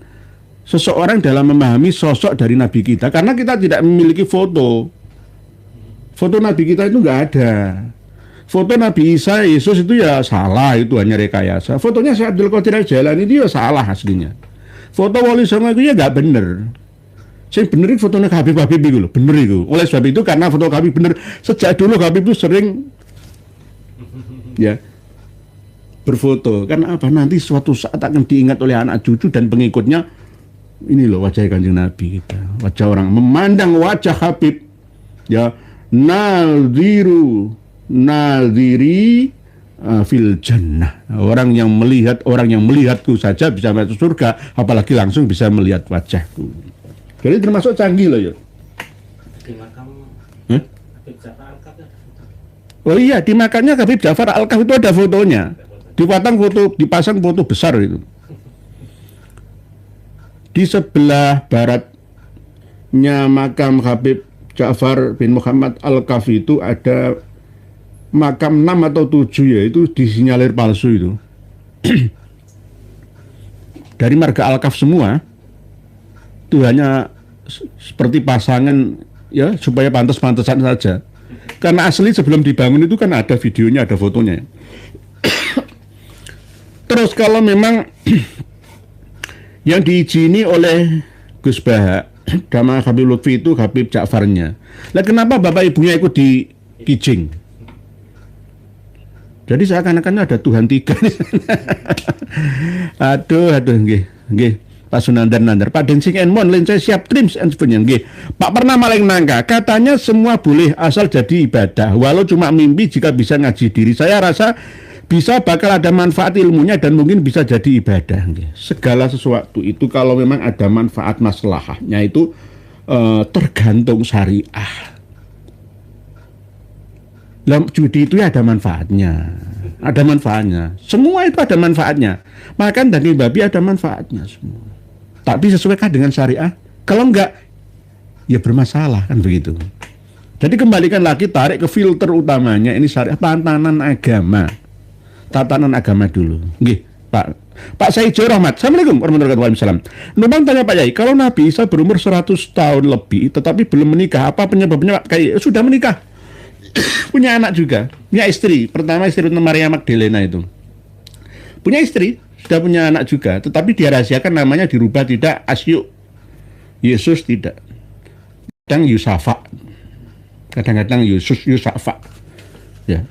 seseorang dalam memahami sosok dari Nabi kita. Karena kita tidak memiliki foto. Foto Nabi kita itu nggak ada. Foto Nabi Isa, Yesus itu ya salah, itu hanya rekayasa. Fotonya Syekh Abdul Qadir Jailani itu ya salah aslinya. Foto Wali Songo itu ya nggak bener. Saya benerin fotonya Habib itu loh, bener itu. Oleh sebab itu karena foto Habib bener, sejak dulu Habib itu sering ya berfoto. Karena apa? Nanti suatu saat akan diingat oleh anak cucu dan pengikutnya. Ini loh wajah Kanjeng Nabi kita. Wajah orang memandang wajah Habib. Ya, nadiri fil jannah. Orang yang melihatku saja bisa masuk surga, apalagi langsung bisa melihat wajahku. Jadi termasuk canggih loh ya. Di makam Habib Ja'far Al-Kaf ada foto. Oh iya, di makamnya Habib Ja'far Al-Kaf itu ada fotonya. Dipasang foto besar itu. Di sebelah baratnya makam Habib Ja'far bin Muhammad Al-Kaf itu ada makam 6 atau 7 ya, itu disinyalir palsu itu. Dari marga Al-Kaf semua. Itu hanya seperti pasangan ya, supaya pantas-pantasan saja. Karena asli sebelum dibangun itu kan ada videonya, ada fotonya. Terus kalau memang yang diizini oleh Gus Baha sama Habib Lutfi itu Habib Ja'farnya. Lah kenapa bapak ibunya ikut di kijing? Jadi seakan-akan ada Tuhan 3 di sana. aduh nggih. Pak Sunandar, Pak Dancing and Mon, Lencai siap trims and sebagainya. Nggih. Pak pernah maling nangka, katanya semua boleh asal jadi ibadah, walau cuma mimpi jika bisa ngaji diri. Saya rasa bisa bakal ada manfaat ilmunya dan mungkin bisa jadi ibadah. Segala sesuatu itu kalau memang ada manfaat maslahahnya itu tergantung syariah. Judi itu ya ada manfaatnya. Ada manfaatnya. Semua itu ada manfaatnya. Makan daging babi ada manfaatnya semua. Tapi sesuaikan dengan syariah. Kalau enggak, ya bermasalah kan begitu. Jadi kembalikan lagi, tarik ke filter utamanya. Ini syariah, tatanan agama. Tatanan agama dulu. Nggih, Pak Saidjo Rahmat. Assalamualaikum warahmatullahi wabarakatuh. Numpang tanya Pak Yai, kalau Nabi Isa berumur 100 tahun lebih, tetapi belum menikah, apa penyebabnya? Kayak sudah menikah. Punya anak juga, punya istri. Pertama istri Maria Magdalena itu punya istri, sudah punya anak juga, tetapi dirahasiakan, namanya dirubah, tidak Asyuk, Yesus tidak, kadang Yusafa, kadang-kadang Yusafa ya.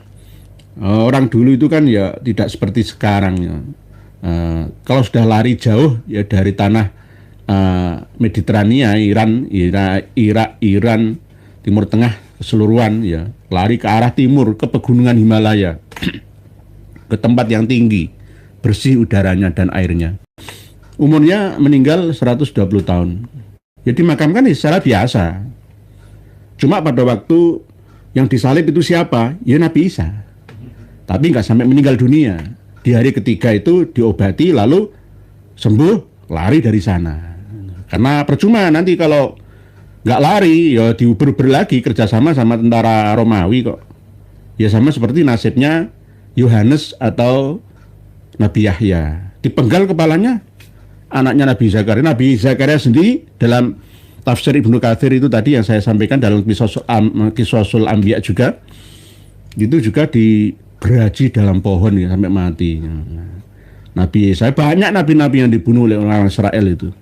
Orang dulu itu kan ya tidak seperti sekarang ya. Kalau sudah lari jauh ya dari tanah Mediterania, Irak, Iran, Timur Tengah keseluruhan ya, lari ke arah timur, ke pegunungan Himalaya, ke tempat yang tinggi, bersih udaranya dan airnya. Umurnya meninggal 120 tahun. Jadi dimakamkan secara biasa. Cuma pada waktu yang disalib itu siapa? Ya Nabi Isa. Tapi nggak sampai meninggal dunia. Di hari ketiga itu diobati, lalu sembuh, lari dari sana. Karena percuma nanti kalau nggak lari, ya diuber-uber lagi kerjasama sama tentara Romawi kok. Ya sama seperti nasibnya Yohanes atau Nabi Yahya. Dipenggal kepalanya anaknya Nabi Zakaria. Nabi Zakaria sendiri dalam tafsir Ibnu Katsir itu tadi yang saya sampaikan, dalam Qisasul Anbiya juga, itu juga digeraji dalam pohon ya, sampai mati. Nabi saya banyak nabi-nabi yang dibunuh oleh orang Israel itu.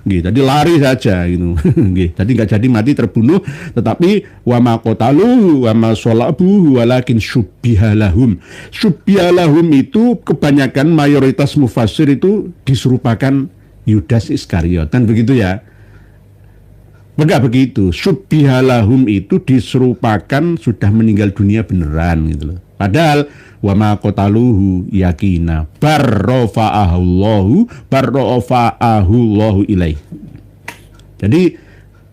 Gitu, jadi lari saja gitu. Gitu, jadi nggak jadi mati, terbunuh, tetapi wa ma qatalu wa ma salabu walakin syubbihalahum. Syubbihalahum itu kebanyakan mayoritas mufassir itu diserupakan Yudas Iskariot, kan begitu ya? Enggak begitu. Syubbihalahum itu diserupakan sudah meninggal dunia beneran gitu loh. Padahal wa ma qataluhu yakina barrafa'ahullahu ilaih. Jadi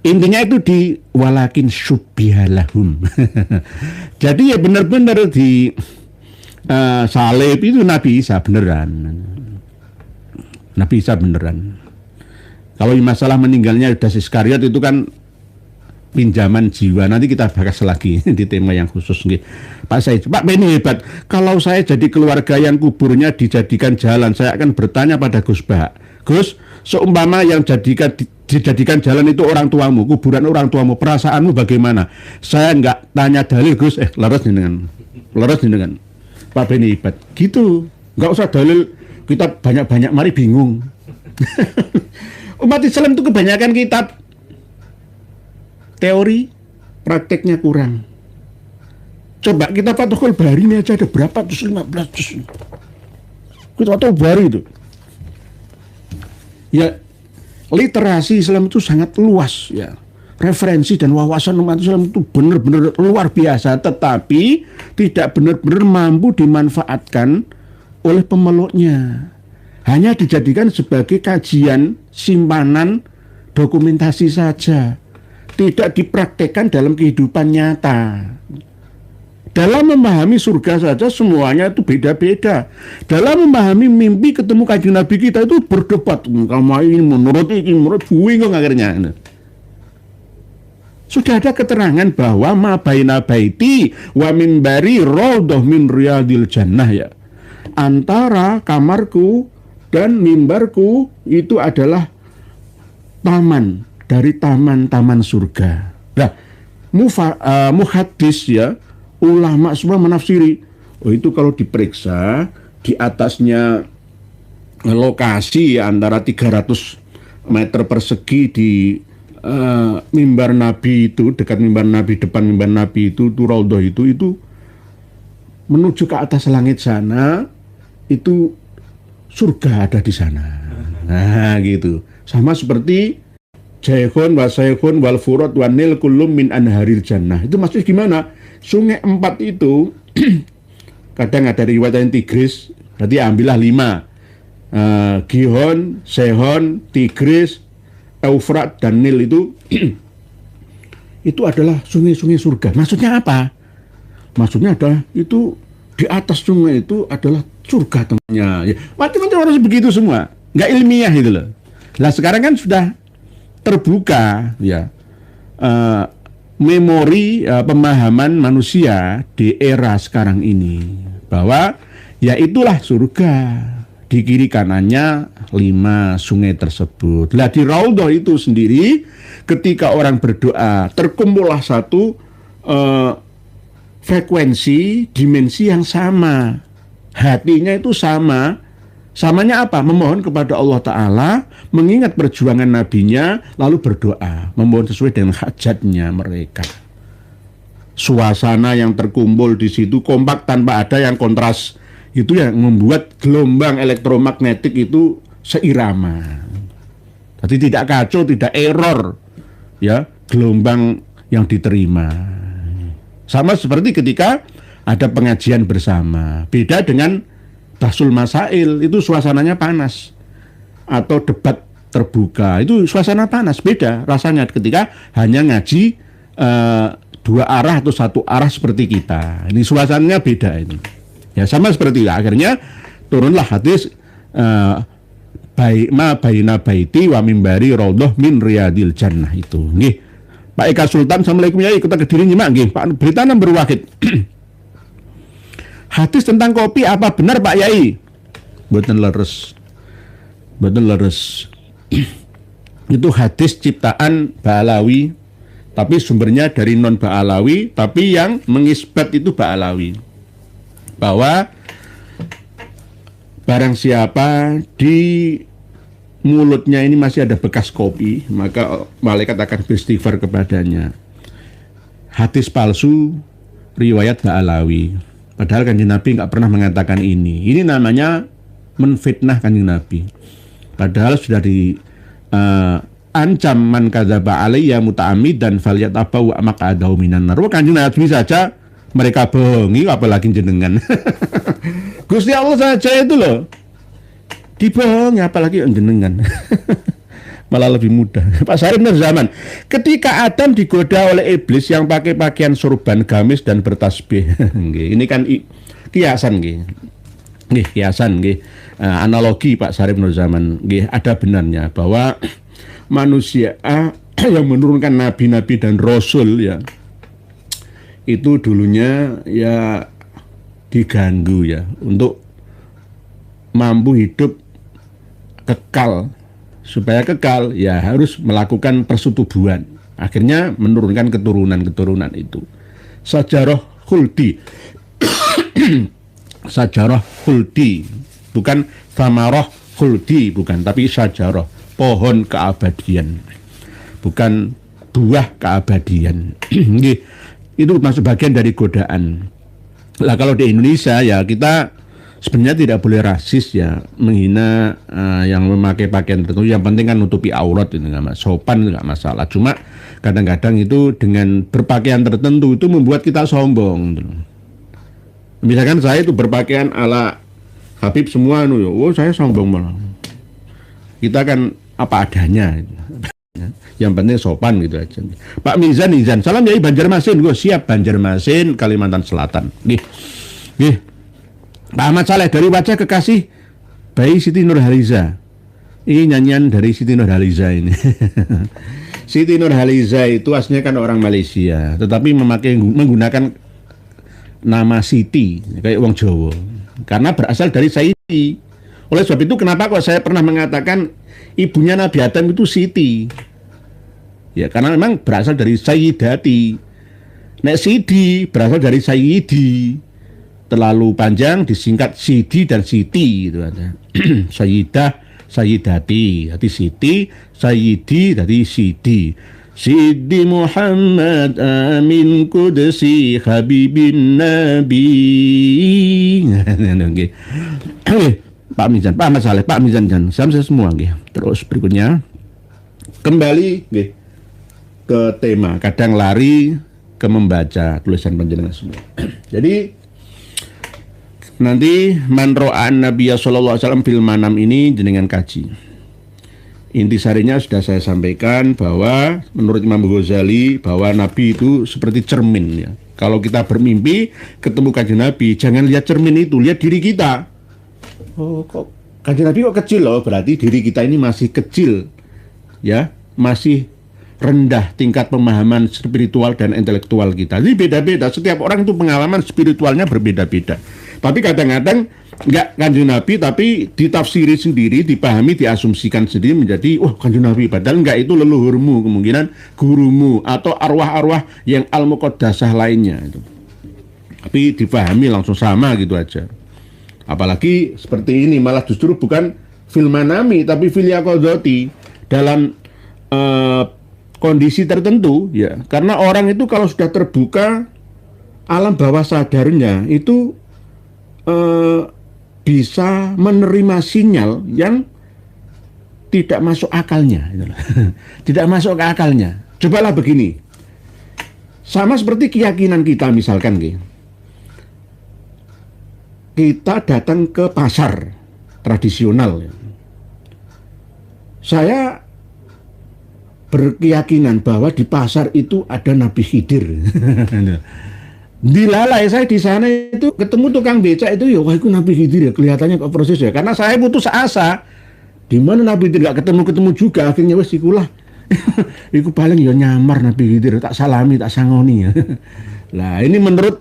intinya itu di walakin syubbihalahum. Jadi ya benar-benar di salib itu Nabi Isa beneran. Nabi Isa beneran. Kalau masalah meninggalnya Yudas Iskariot itu kan pinjaman jiwa, nanti kita bahas lagi di tema yang khusus. Pak Said, Pak Beni hebat. Kalau saya jadi keluarga yang kuburnya dijadikan jalan, saya akan bertanya pada Gus Bah, Gus, seumpama yang dijadikan jalan itu orang tuamu, kuburan orang tuamu, perasaanmu bagaimana? Saya nggak tanya dalil, Gus. Leres dengan Pak Beni hebat. Gitu, nggak usah dalil. Kita banyak-banyak, mari bingung. Umat Islam itu kebanyakan kitab teori, prakteknya kurang. Coba kita Fathul Bari ini aja ada berapa? 15 juz. Kita Fathul Bari itu. Ya, literasi Islam itu sangat luas ya. Referensi dan wawasan umat Islam itu benar-benar luar biasa, tetapi tidak benar-benar mampu dimanfaatkan oleh pemeluknya. Hanya dijadikan sebagai kajian, simpanan, dokumentasi saja. Tidak dipraktekkan dalam kehidupan nyata. Dalam memahami surga saja semuanya itu beda-beda. Dalam memahami mimpi ketemu kanjeng Nabi kita itu berdebat. Kamu ini menurut bingung akhirnya. Sudah ada keterangan bahwa ma baina baiti wa minbari raudhah min riyadil jannah ya. Antara kamarku dan mimbarku itu adalah taman dari taman-taman surga. Nah, muhaddis ya, ulama semua menafsiri. Oh itu kalau diperiksa di atasnya lokasi antara 300 meter persegi di mimbar Nabi itu, dekat mimbar Nabi, depan mimbar Nabi itu raudhah itu menuju ke atas langit sana, itu surga ada di sana. Nah gitu. Sama seperti Jaihun wa Saihun wal Furat wa Nil kullum min anharil jannah. Itu maksudnya gimana? Sungai 4 itu kadang ada riwayat yang Tigris, berarti ambillah 5. Gihon, Sehon, Tigris, Eufrat dan Nil itu itu adalah sungai-sungai surga. Maksudnya apa? Maksudnya adalah itu di atas sungai itu adalah surga temannya. Ya, macam-macam harus begitu semua. Nggak ilmiah itu loh. Nah sekarang kan sudah terbuka ya memori pemahaman manusia di era sekarang ini bahwa ya itulah surga. Di kiri kanannya 5 sungai tersebut. Lah di Raudhah itu sendiri ketika orang berdoa terkumpullah satu frekuensi, dimensi yang sama. Hatinya itu sama. Samanya apa? Memohon kepada Allah Ta'ala, mengingat perjuangan nabinya, lalu berdoa. Memohon sesuai dengan hajatnya mereka. Suasana yang terkumpul di situ kompak tanpa ada yang kontras. Itu yang membuat gelombang elektromagnetik itu seirama. Jadi tidak kacau, tidak error. Ya, gelombang yang diterima. Sama seperti ketika ada pengajian bersama. Beda dengan Bahsul Masail, itu suasananya panas. Atau debat terbuka, itu suasana panas. Beda rasanya ketika hanya ngaji 2 arah atau 1 arah seperti kita. Ini suasananya beda ini. Ya sama seperti itu. Akhirnya turunlah hadis baina baiti wa mimbari raudhah min riyadil jannah itu. Nggih. Pak Eka Sultan, Assalamualaikum ya, kita Kediri nyimak nggih. Pak Berita Number Wahid. Hadis tentang kopi apa benar Pak Yai? Mboten leres. Mboten leres. Itu hadis ciptaan Ba'alawi, tapi sumbernya dari non Ba'alawi, tapi yang mengisbat itu Ba'alawi. Bahwa barang siapa di mulutnya ini masih ada bekas kopi, maka malaikat akan beristighfar kepadanya. Hadis palsu riwayat Ba'alawi. Padahal Kanjeng Nabi nggak pernah mengatakan ini. Ini namanya menfitnah Kanjeng Nabi. Padahal sudah di ancam man kadzaba alayya muta'ammidan falyatabawa maq'adahu minan nar. Kanjeng Nabi saja mereka bohongi, apalagi jenengan. Gusti Allah saja itu loh dibohongi, apalagi jenengan. Malah lebih mudah. Pak Sarif Nur Zaman, ketika Adam digoda oleh iblis yang pakai pakaian sorban gamis dan bertasbih. Ini kan kiasan kiasan analogi Pak Sarif Nur Zaman. Ada benarnya bahwa manusia yang menurunkan nabi-nabi dan rasul ya itu dulunya ya diganggu ya untuk mampu hidup kekal. Supaya kekal ya harus melakukan persetubuhan. Akhirnya menurunkan keturunan-keturunan itu. Sajarah khuldi. Sajarah khuldi, bukan samarah khuldi, bukan, tapi sajarah, pohon keabadian, bukan buah keabadian. Itu masuk bagian dari godaan. Lah kalau di Indonesia ya kita sebenarnya tidak boleh rasis ya, menghina yang memakai pakaian tertentu. Yang penting kan nutupi aurat, itu nggak sopan, nggak masalah. Cuma kadang-kadang itu dengan berpakaian tertentu itu membuat kita sombong. Misalkan saya itu berpakaian ala Habib semua, oh saya sombong malah. Kita kan apa adanya. Yang penting sopan gitu aja. Pak Mizan, salam dari Banjarmasin. Gue siap, Banjarmasin, Kalimantan Selatan. Nih. Pak Ahmad Saleh, dari wajah kekasih bayi Siti Nurhaliza. Ini nyanyian dari Siti Nurhaliza ini. Siti Nurhaliza itu aslinya kan orang Malaysia, tetapi menggunakan nama Siti kayak wong Jawa. Karena berasal dari Sayyidi. Oleh sebab itu kenapa kok saya pernah mengatakan ibunya Nabi Adam itu Siti? Ya karena memang berasal dari Sayyidati. Nek Sidi berasal dari Sayyidi. Terlalu panjang disingkat Sidi dan Siti gitu ada. Sayyidah, Sayyidati, jadi Siti, Sayyidi, jadi Sidi. Sidi Muhammad Amin Qudsi Habibin Nabi. Pak Mizan, Pak Ahmad Saleh, Pak Mizan, saya semua nggih. Terus berikutnya kembali nggih ke tema, kadang lari ke membaca tulisan panjenengan semua. Jadi Nanti man ro'an Nabiya sallallahu alaihi wasallam fil manam ini jenengan kaji. Intisarinya sudah saya sampaikan bahwa menurut Imam Ghazali bahwa Nabi itu seperti cermin ya. Kalau kita bermimpi ketemu kanjeng Nabi, jangan lihat cermin itu, lihat diri kita. Oh, kok kanjeng Nabi kok kecil loh, berarti diri kita ini masih kecil. Ya, masih rendah tingkat pemahaman spiritual dan intelektual kita. Jadi beda-beda, setiap orang itu pengalaman spiritualnya berbeda-beda. Tapi kadang-kadang enggak kanjeng Nabi, tapi ditafsiri sendiri, dipahami, diasumsikan sendiri menjadi kanjeng Nabi. Padahal enggak, itu leluhurmu, kemungkinan gurumu atau arwah-arwah yang al-muqaddasah lainnya itu. Tapi dipahami langsung sama gitu aja. Apalagi seperti ini malah justru bukan fil manami tapi fil yaqadzati, dalam kondisi tertentu ya. Karena orang itu kalau sudah terbuka alam bawah sadarnya itu bisa menerima sinyal yang tidak masuk akalnya tidak masuk ke akalnya. Cobalah begini, sama seperti keyakinan kita misalkan kita datang ke pasar tradisional ya. Saya berkeyakinan bahwa di pasar itu ada Nabi Khidir. Dilalai saya di sana itu ketemu tukang becak itu ya, wah itu Nabi Khidir ya, kelihatannya kok proses ya. Karena saya putus asa, di mana Nabi Khidir nggak ketemu juga, akhirnya wes ikulah. Iku paling ya nyamar Nabi Khidir, tak salami, tak sangoni ya. Lah ini menurut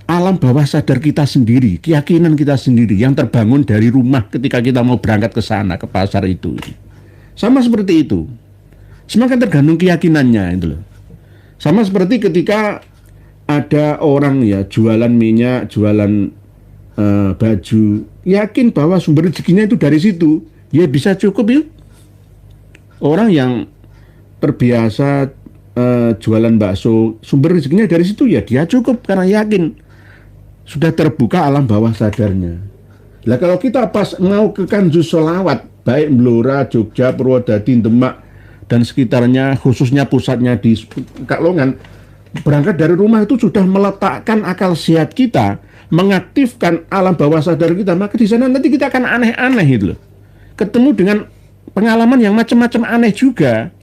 alam bawah sadar kita sendiri, keyakinan kita sendiri yang terbangun dari rumah ketika kita mau berangkat ke sana, ke pasar itu. Sama seperti itu. Semakin tergantung keyakinannya itu loh. Sama seperti ketika ada orang ya jualan minyak, jualan baju, yakin bahwa sumber rezekinya itu dari situ, ya bisa cukup yuk. Orang yang terbiasa jualan bakso, sumber rezekinya dari situ, ya dia cukup karena yakin sudah terbuka alam bawah sadarnya. Lah kalau kita pas mau ke Kanjus Sholawat, baik Blora, Jogja, Purwodadi, Demak dan sekitarnya, khususnya pusatnya di Pekalongan, berangkat dari rumah itu sudah meletakkan akal sehat kita, mengaktifkan alam bawah sadar kita, maka di sana nanti kita akan aneh-aneh itu loh. Ketemu dengan pengalaman yang macam-macam aneh juga.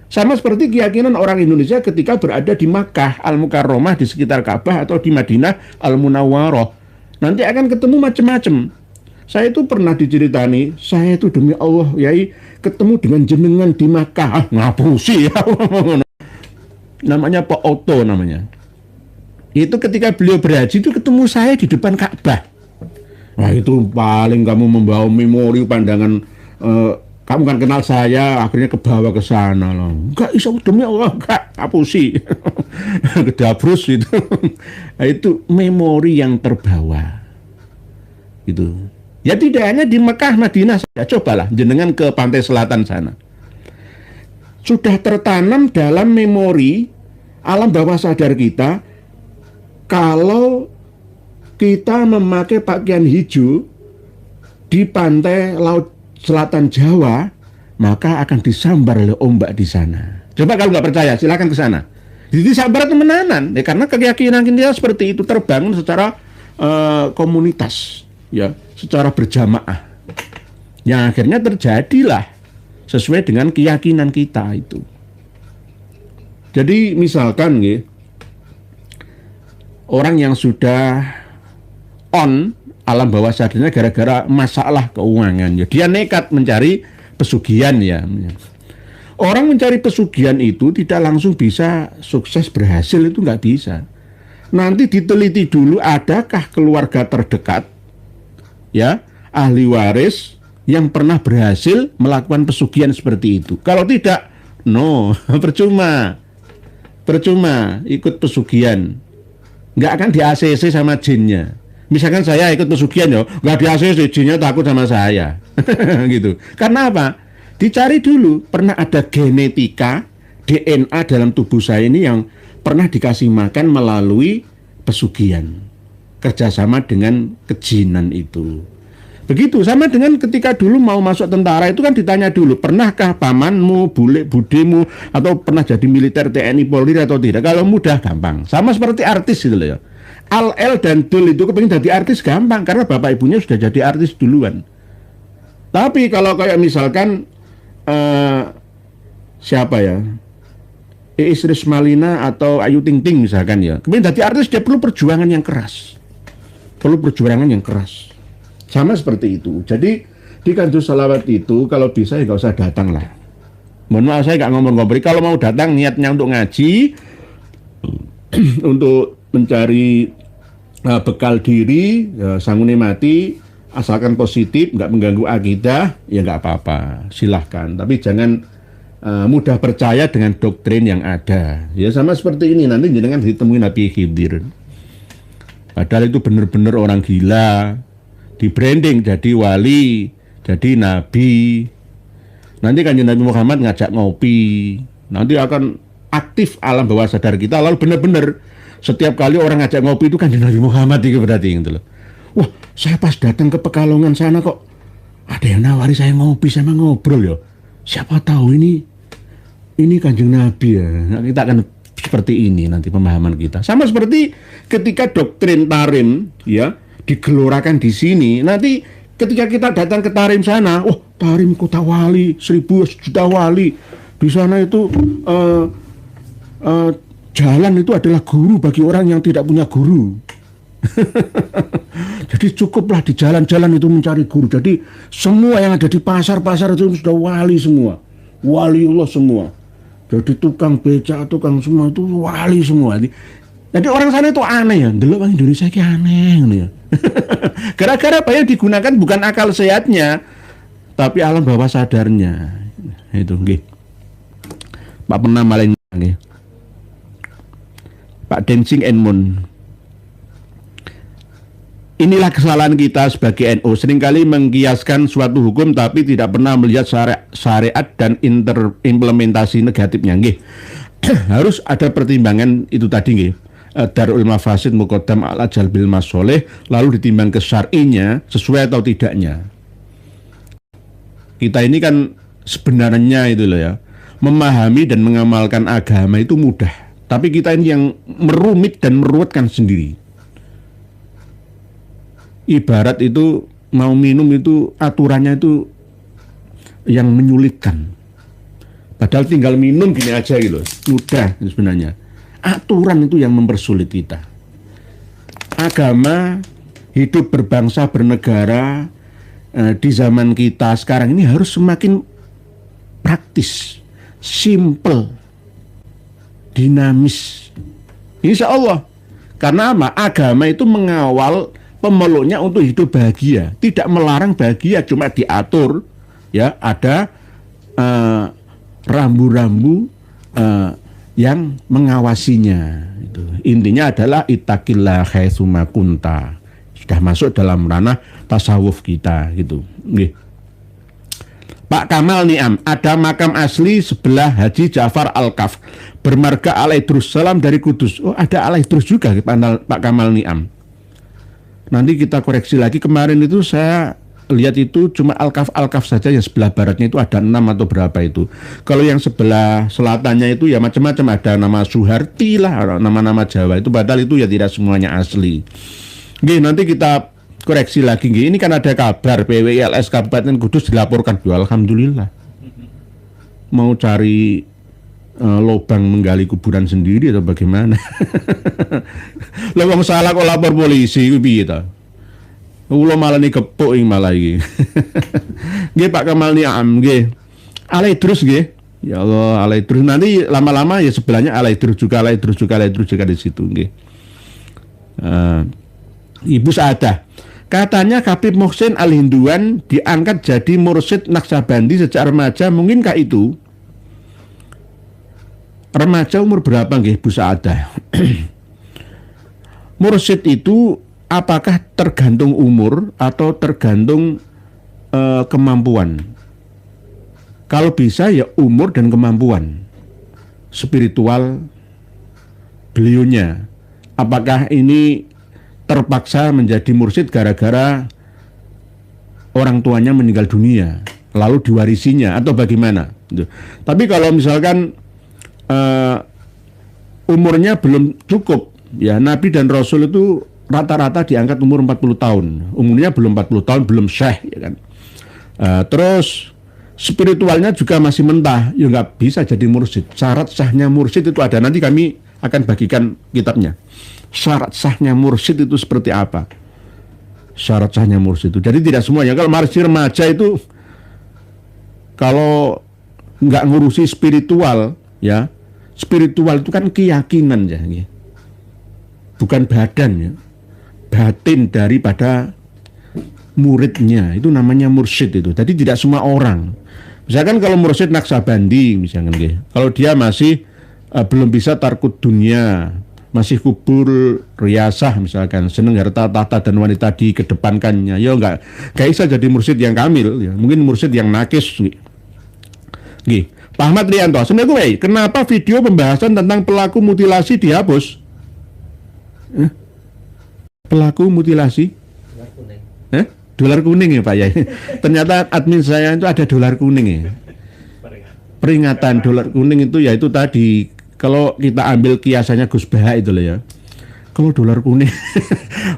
Sama seperti keyakinan orang Indonesia ketika berada di Makkah Al-Mukarramah, di sekitar Ka'bah, atau di Madinah Al-Munawwarah. Nanti akan ketemu macam-macam. Saya itu pernah diceritani, saya itu demi Allah, Yai, ketemu dengan jenengan di Makkah. Ngapusi ya. Namanya Pak Otto namanya. Itu ketika beliau berhaji itu ketemu saya di depan Ka'bah. Wah itu paling kamu membawa memori pandangan, kamu kan kenal saya, akhirnya kebawa ke sana loh. Enggak, iso demi Allah, enggak, ngapusi. Kedabrus itu. Nah, itu memori yang terbawa. Gitu. Ya tidak hanya di Mekah, Madinah saja, cobalah jenengan ke pantai selatan sana. Sudah tertanam dalam memori alam bawah sadar kita, kalau kita memakai pakaian hijau di pantai laut selatan Jawa, maka akan disambar oleh ombak di sana. Coba kalau nggak percaya, silakan ke sana. Jadi sabar temenanan, ya, karena keyakinan kita seperti itu terbangun secara komunitas, ya, secara berjamaah. Yang akhirnya terjadilah sesuai dengan keyakinan kita itu. Jadi misalkan, ya, orang yang sudah on alam bawah sadarnya gara-gara masalah keuangan, ya, dia nekat mencari pesugihan ya. Orang mencari pesugihan itu tidak langsung bisa sukses berhasil, itu nggak bisa. Nanti diteliti dulu adakah keluarga terdekat, ya, ahli waris yang pernah berhasil melakukan pesugihan seperti itu. Kalau tidak, no, percuma ikut pesugihan, nggak akan di ACC sama jinnya. Misalkan saya ikut pesugihan, ya nggak di ACC, jinnya takut sama saya. Gitu. Karena apa? Dicari dulu, pernah ada genetika DNA dalam tubuh saya ini yang pernah dikasih makan melalui pesugihan, kerjasama dengan kejinan itu. Begitu, sama dengan ketika dulu mau masuk tentara itu kan ditanya dulu, pernahkah pamanmu, bule budimu, atau pernah jadi militer TNI Polri atau tidak? Kalau mudah gampang. Sama seperti artis gitu loh ya. Al, El, dan Dul itu kepingin jadi artis gampang, karena bapak ibunya sudah jadi artis duluan. Tapi kalau kayak misalkan, siapa ya? Iis Rismalina atau Ayu Ting Ting misalkan ya. Kepingin jadi artis, dia perlu perjuangan yang keras. Perlu perjuangan yang keras. Sama seperti itu. Jadi di kanjur salawat itu kalau bisa ya nggak usah datang lah. Mohon maaf saya nggak ngomong-ngomong. Kalau mau datang niatnya untuk ngaji, untuk mencari bekal diri, ya, sangune mati, asalkan positif, nggak mengganggu akidah, ya nggak apa-apa. Silahkan. Tapi jangan mudah percaya dengan doktrin yang ada. Ya sama seperti ini nanti jangan ditemui Nabi Khidir. Padahal itu benar-benar orang gila. Di branding jadi wali, jadi nabi. Nanti kan Nabi Muhammad ngajak ngopi. Nanti akan aktif alam bawah sadar kita. Lalu benar-benar setiap kali orang ngajak ngopi itu kan Nabi Muhammad itu berarti gitu loh. Wah, saya pas datang ke Pekalongan sana kok ada yang nawari saya ngopi sama ngobrol ya. Siapa tahu ini Kanjeng Nabi ya. Nah, kita akan seperti ini nanti pemahaman kita. Sama seperti ketika doktrin tarim ya digelorakan di sini. Nanti ketika kita datang ke tarim sana, oh tarim kota wali, 1000 juta wali. Di sana itu jalan itu adalah guru bagi orang yang tidak punya guru. Jadi cukuplah di jalan-jalan itu mencari guru. Jadi semua yang ada di pasar-pasar itu sudah wali semua. Waliullah semua. Jadi tukang beca, tukang semua itu wali semua. Jadi orang sana itu aneh ya, dulu orang Indonesia ini aneh ya. Gara-gara apa yang digunakan bukan akal sehatnya, tapi alam bawah sadarnya. Itu nggih. Pak pernah maling nggih. Pak Densing Enmun. Inilah kesalahan kita sebagai NU, seringkali mengkiaskan suatu hukum tapi tidak pernah melihat syariat dan implementasi negatifnya nggih. Harus ada pertimbangan itu tadi nggih. Darul mafasid muqaddam ala jalbil masoleh, lalu ditimbang ke syar'inya sesuai atau tidaknya. Kita ini kan sebenarnya itu loh ya, memahami dan mengamalkan agama itu mudah, tapi kita ini yang merumit dan meruwetkan sendiri. Ibarat itu mau minum itu aturannya itu yang menyulitkan, padahal tinggal minum gini aja gitu, mudah sebenarnya. Aturan itu yang mempersulit kita. Agama, hidup berbangsa, bernegara di zaman kita sekarang ini harus semakin praktis, simple, dinamis. Insya Allah. Karena apa? Agama itu mengawal pemeluknya untuk hidup bahagia, tidak melarang bahagia, cuma diatur. Ya, ada rambu-rambu yang mengawasinya. Itu. Intinya adalah ittaqillah haitsuma kunta. Sudah masuk dalam ranah tasawuf kita gitu. Nggih. Pak Kamal Niam, ada makam asli sebelah Haji Ja'far Al-Kaf, bermarga Al-Idrus, salam dari Kudus. Oh, ada Al-Idrus juga Pak Kamal Niam. Nanti kita koreksi lagi, kemarin itu saya lihat itu cuma Al-Kaf saja, yang sebelah baratnya itu ada 6 atau berapa itu. Kalau yang sebelah selatannya itu ya macam-macam, ada nama Suharti lah, nama-nama Jawa itu, padahal itu ya tidak semuanya asli. Oke, nanti kita koreksi lagi. Ini kan ada kabar PWILS Kabupaten Kudus dilaporkan. Ya, alhamdulillah. Mau cari lubang menggali kuburan sendiri atau bagaimana? Lah wong salah kok lapor polisi kuwi piye ta? Ulo malah nih kepuk ini malah ini. Nggih Pak Kamal Niam nggih. Al-Idrus nggih. Ya Allah, Al-Idrus nanti lama-lama ya sebelahnya Al-Idrus juga di situ nggih. Ibu Saadah. Katanya Habib Muhsin Al-Hinduan diangkat jadi mursyid Naqsabandi sejak remaja, mungkinkah itu? Remaja umur berapa nggih Bu Saadah? Mursyid itu apakah tergantung umur atau tergantung kemampuan? Kalau bisa ya umur dan kemampuan spiritual beliaunya. Apakah ini terpaksa menjadi mursyid gara-gara orang tuanya meninggal dunia, lalu diwarisinya atau bagaimana? Gitu. Tapi kalau misalkan umurnya belum cukup, ya Nabi dan Rasul itu rata-rata diangkat umur 40 tahun. Umurnya belum 40 tahun, belum syekh, ya kan. Terus spiritualnya juga masih mentah, ya nggak bisa jadi mursyid. Syarat sahnya mursyid itu ada, nanti kami akan bagikan kitabnya. Syarat sahnya mursyid itu seperti apa? Syarat sahnya mursyid itu. Jadi tidak semuanya. Kalau masih remaja itu, kalau nggak ngurusi spiritual, ya spiritual itu kan keyakinan ya, bukan badan ya, batin daripada muridnya, itu namanya mursyid itu. Jadi tidak semua orang. Misalkan kalau mursyid Naksabandi misalkan, kalau dia masih belum bisa tarkut dunia, masih kubur riyasah misalkan, seneng harta tahta dan wanita dikedepankannya, ya enggak bisa jadi mursyid yang kamil, ya. Mungkin mursyid yang nakis. Pak Ahmad Rianto, sebenarnya kenapa video pembahasan tentang pelaku mutilasi dihapus? Pelaku mutilasi? Dolar kuning. Dolar kuning ya Pak ya. Ternyata admin saya itu ada dolar kuning ya. Peringatan dolar kuning itu ya itu tadi, kalau kita ambil kiasannya Gus Baha itu loh ya. Kalau dolar kuning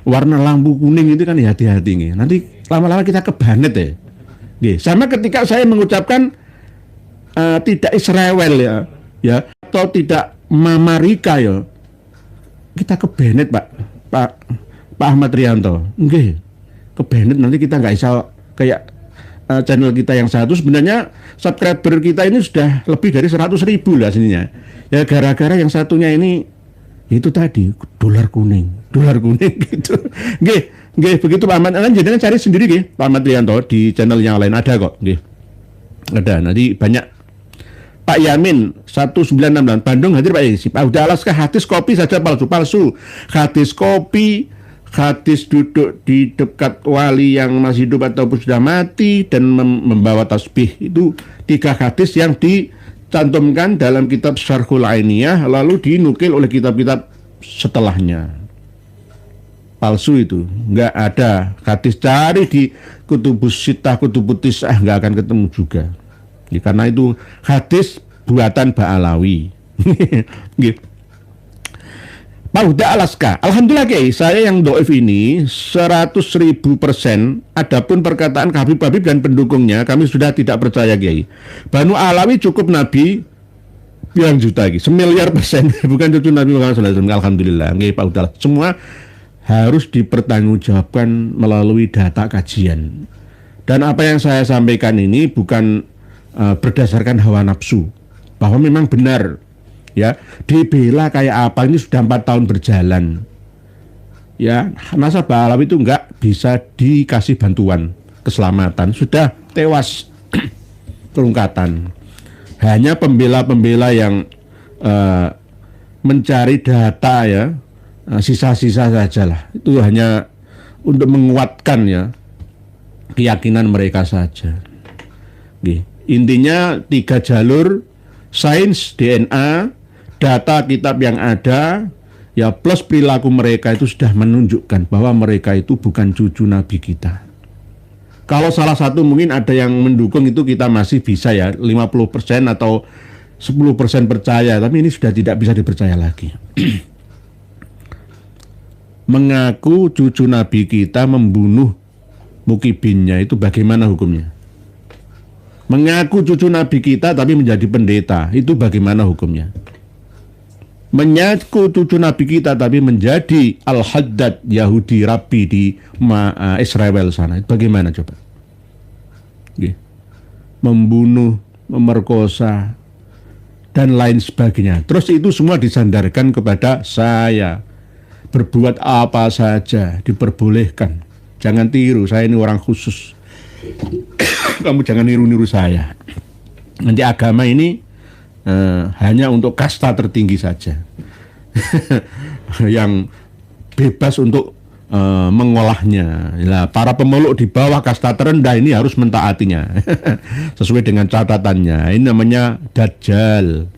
warna lampu kuning itu kan ya hati-hati nih. Nanti lama-lama kita kebanet ya. Sama ketika saya mengucapkan tidak Israel ya, atau tidak Mamarika ya, kita kebanet Pak Ahmad Rianto. Nggih. Kebanet nanti kita nggak bisa kayak channel kita yang satu. Sebenarnya subscriber kita ini sudah lebih dari 100.000 lah aslinya. Ya gara-gara yang satunya ini itu tadi dolar kuning gitu. Nggih begitu Pak Ahmad. Jangan cari sendiri nggih Pak Ahmad Rianto di channel yang lain ada kok. Nggih. Ada nanti banyak. Pak Yamin 1969 Bandung hadir Pak Yesi. Pak udah alaskah hadis kopi saja palsu. Hadis kopi, hadis duduk di dekat wali yang masih hidup ataupun sudah mati dan membawa tasbih, itu 3 hadis yang dicantumkan dalam kitab Syarhul Ainiyah lalu dinukil oleh kitab-kitab setelahnya. Palsu itu, nggak ada hadis, cari di Kutubus Sittah, Kutubus Tis'ah nggak akan ketemu juga. Ya, karena itu hadis buatan Ba'alawi. Pak Huda Alaska, alhamdulillah saya yang doif ini 100.000%. Adapun perkataan Habib dan pendukungnya kami sudah tidak percaya Banu Alawi cukup Nabi bilang juta semiliar persen bukan cucu Nabi Muhammad SAW. Alhamdulillah Pak Huda, semua harus dipertanggungjawabkan melalui data kajian. Dan apa yang saya sampaikan ini bukan berdasarkan hawa nafsu, bahwa memang benar ya dibela kayak apa, ini sudah 4 tahun berjalan ya. Nasabah Alawi itu enggak bisa dikasih bantuan keselamatan, sudah tewas kerungkatan. Hanya pembela-pembela yang mencari data ya, sisa-sisa saja lah, itu hanya untuk menguatkan ya keyakinan mereka saja. Intinya 3 jalur: sains, DNA, data kitab yang ada, ya plus perilaku mereka itu sudah menunjukkan bahwa mereka itu bukan cucu Nabi kita. Kalau salah satu mungkin ada yang mendukung, itu kita masih bisa ya 50% atau 10% percaya, tapi ini sudah tidak bisa dipercaya lagi. Mengaku cucu Nabi kita membunuh mukibinnya, itu bagaimana hukumnya? Mengaku cucu Nabi kita tapi menjadi pendeta, itu bagaimana hukumnya? Mengaku cucu Nabi kita tapi menjadi Al-Haddad Yahudi Rabi di Israel sana, itu bagaimana coba? Membunuh, memerkosa, dan lain sebagainya. Terus itu semua disandarkan kepada saya. Berbuat apa saja diperbolehkan. Jangan tiru, saya ini orang khusus. Kamu jangan niru-niru saya. Nanti agama ini hanya untuk kasta tertinggi saja. Yang bebas untuk mengolahnya. Nah, para pemeluk di bawah kasta terendah ini harus mentaatinya. Sesuai dengan catatannya. Ini namanya Dajjal.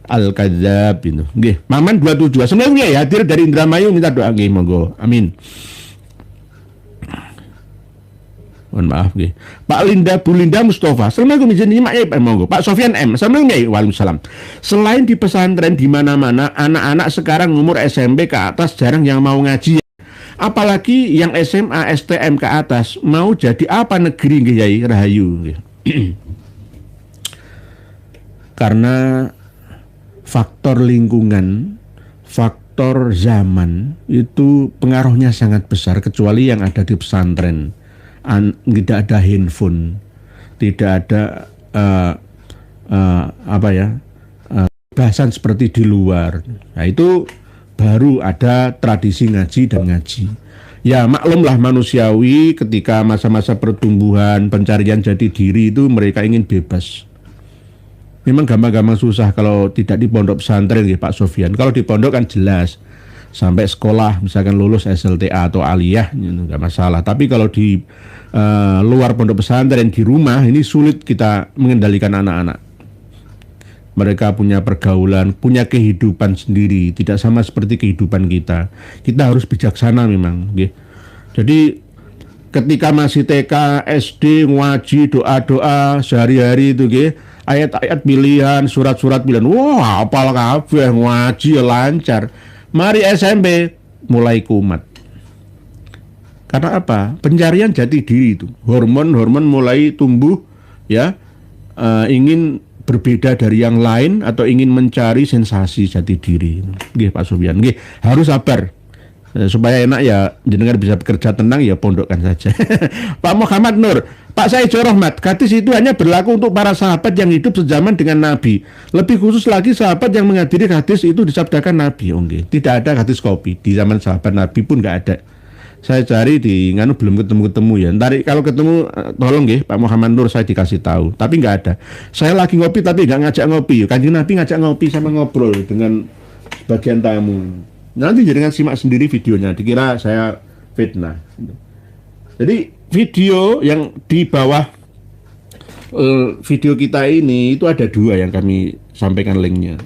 Al-Kadzab itu. Nggih, Maman 27. Sebenarnya ya hadir dari Indramayu, minta doa nggih, monggo. Amin. Mohon maaf nggih. Pak Linda, Bu Linda Mustafa. Assalamualaikum izin nyimak ya monggo. Pak Sofyan M. Assalamualaikum ya. Waalaikumsalam. Selain di pesantren di mana-mana, anak-anak sekarang umur SMP ke atas jarang yang mau ngaji. Apalagi yang SMA, STM ke atas mau jadi apa negeri nggih Yai Rahayu nggih. Karena faktor lingkungan, faktor zaman itu pengaruhnya sangat besar kecuali yang ada di pesantren. Tidak ada handphone, tidak ada bahasan seperti di luar. Nah itu baru ada tradisi ngaji dan ngaji. Ya maklumlah manusiawi ketika masa-masa pertumbuhan, pencarian jati diri itu mereka ingin bebas. Memang gampang-gampang susah kalau tidak di pondok pesantren ya Pak Sofyan. Kalau di pondok kan jelas sampai sekolah misalkan lulus SLTA atau aliyah nggak masalah. Tapi kalau di luar pondok pesantren di rumah ini sulit kita mengendalikan anak-anak. Mereka punya pergaulan, punya kehidupan sendiri, tidak sama seperti kehidupan kita. Kita harus bijaksana memang. Okay? Jadi ketika masih TK, SD, ngaji, doa-doa sehari-hari itu, okay? Ayat-ayat pilihan, surat-surat pilihan, wah apal kabeh ngaji lancar. Mari SMP mulai kumat. Karena apa? Pencarian jati diri itu. Hormon-hormon mulai tumbuh ya, ingin berbeda dari yang lain atau ingin mencari sensasi jati diri. Nggih Pak Sofyan, nggih harus sabar. Supaya enak ya jenengan bisa bekerja tenang ya pondokkan saja. Pak Muhammad Nur, Pak Said Rahmat, hadis itu hanya berlaku untuk para sahabat yang hidup sezaman dengan Nabi. Lebih khusus lagi sahabat yang menghadiri hadis itu disabdakan Nabi. Okay. Tidak ada hadis kopi di zaman sahabat Nabi pun nggak ada. Saya cari di nganu belum ketemu ya. Ntar kalau ketemu tolong nggih Pak Muhammad Nur saya dikasih tahu. Tapi nggak ada. Saya lagi ngopi tapi nggak ngajak ngopi. Kanjeng Nabi ngajak ngopi sama ngobrol dengan bagian tamu. Nanti jangan simak sendiri videonya. Dikira saya fitnah. Jadi video yang di bawah video kita ini itu ada 2 yang kami sampaikan linknya.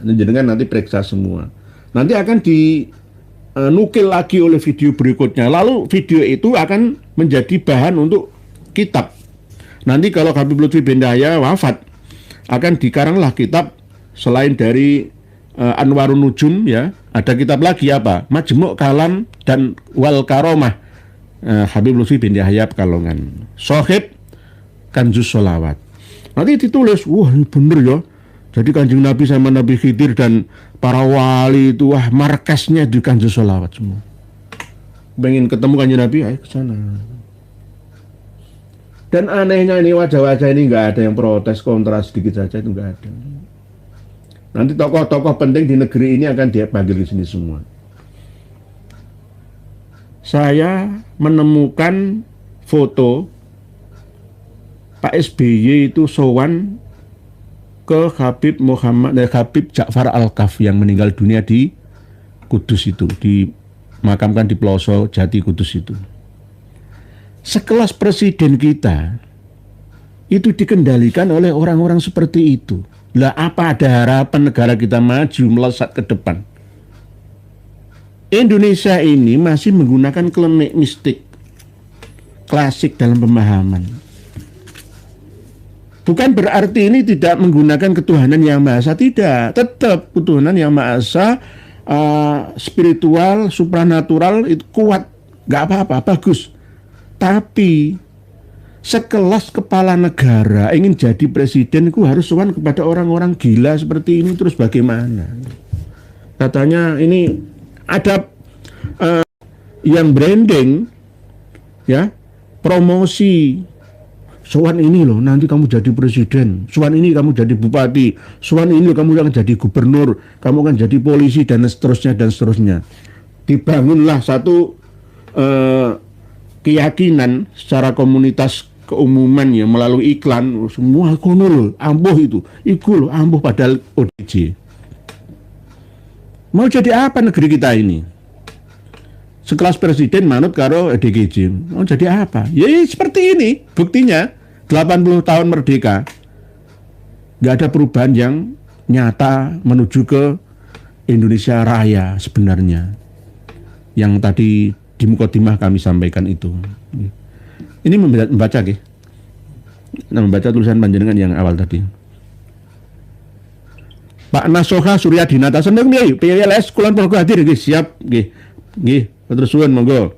Jangan nanti periksa semua. Nanti akan dinukil lagi oleh video berikutnya. Lalu video itu akan menjadi bahan untuk kitab. Nanti kalau Habib Lutfi bin Yahya wafat, akan dikaranglah kitab selain dari Anwarun Nujum ya. Ada kitab lagi apa? Majmu' Kalam dan Wal Karomah. Habib Lutfi bin Yahya Pekalongan. Sohib Kanjus Sholawat. Nanti ditulis, wah ini bener ya. Jadi Kanjeng Nabi sama Nabi Khidir dan para wali itu wah markasnya di Kanjus Sholawat semua. Pengen ketemu Kanjeng Nabi, ayo ke sana. Dan anehnya ini wajah-wajah ini nggak ada yang protes kontra sedikit saja itu nggak ada. Nanti tokoh-tokoh penting di negeri ini akan dia panggil di sini semua. Saya menemukan foto Pak SBY itu sowan ke Habib Ja'far Al-Kaf yang meninggal dunia di Kudus itu, dimakamkan di Ploso Jati Kudus itu. Sekelas presiden kita itu dikendalikan oleh orang-orang seperti itu. Lah apa ada harapan negara kita maju melesat ke depan? Indonesia ini masih menggunakan klenik mistik klasik dalam pemahaman. Bukan berarti ini tidak menggunakan ketuhanan yang maha esa, tidak. Tetap ketuhanan yang maha esa, spiritual, supranatural itu kuat, nggak apa-apa, bagus. Tapi sekelas kepala negara ingin jadi presiden itu harus sowan kepada orang-orang gila seperti ini, terus bagaimana? Katanya ini ada yang branding ya, promosi sowan ini loh nanti kamu jadi presiden, sowan ini kamu jadi bupati, sowan ini kamu akan jadi gubernur, kamu akan jadi polisi dan seterusnya dan seterusnya. Dibangunlah satu keyakinan secara komunitas keumuman ya melalui iklan semua kono lho ampuh itu iku lho ampuh padahal ODJ. Mau jadi apa negeri kita ini? Sekelas presiden manut karo DGJ. Mau jadi apa? Ya seperti ini buktinya 80 tahun merdeka nggak ada perubahan yang nyata menuju ke Indonesia Raya sebenarnya yang tadi di mukadimah kami sampaikan itu. Ini membaca nggih. Nah, membaca tulisan panjenengan yang awal tadi. Pak Nasoha Suryadinata seneng nggih, PLS kulon Progo hadir nggih, siap nggih. Nggih, terus suwun monggo.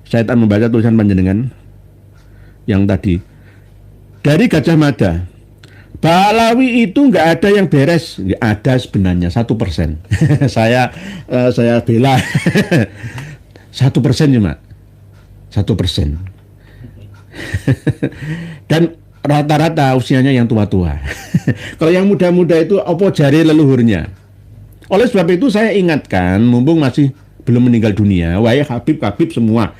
Saya tak membaca tulisan panjenengan yang tadi. Dari Gajah Mada. Balawi itu nggak ada yang beres, nggak ada sebenarnya 1%. saya bela 1% cuma 1%. Dan rata-rata usianya yang tua-tua. Kalau yang muda-muda itu opo jari leluhurnya. Oleh sebab itu saya ingatkan, mumpung masih belum meninggal dunia, wahai Habib semua,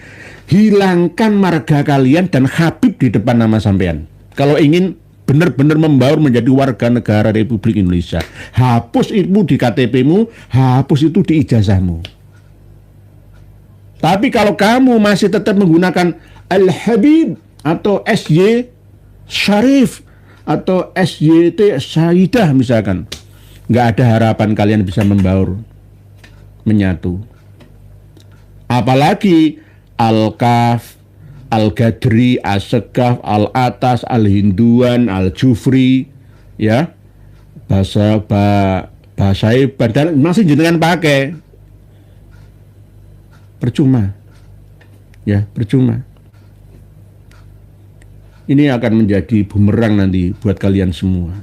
hilangkan marga kalian dan Habib di depan nama sampean. Kalau ingin benar-benar membaur menjadi warga negara Republik Indonesia, hapus itu di KTP-mu, hapus itu di ijazahmu. Tapi kalau kamu masih tetap menggunakan Al-Habib atau SY Syarif atau SYT Saidah misalkan, nggak ada harapan kalian bisa membaur, menyatu. Apalagi Al-Kaf, Al-Gadri, As-Segaf, Al-Atas, Al-Hinduan, Al-Jufri, ya, bahasa dan masih jenengan pakai, percuma, ya, percuma. Ini akan menjadi bumerang nanti buat kalian semua,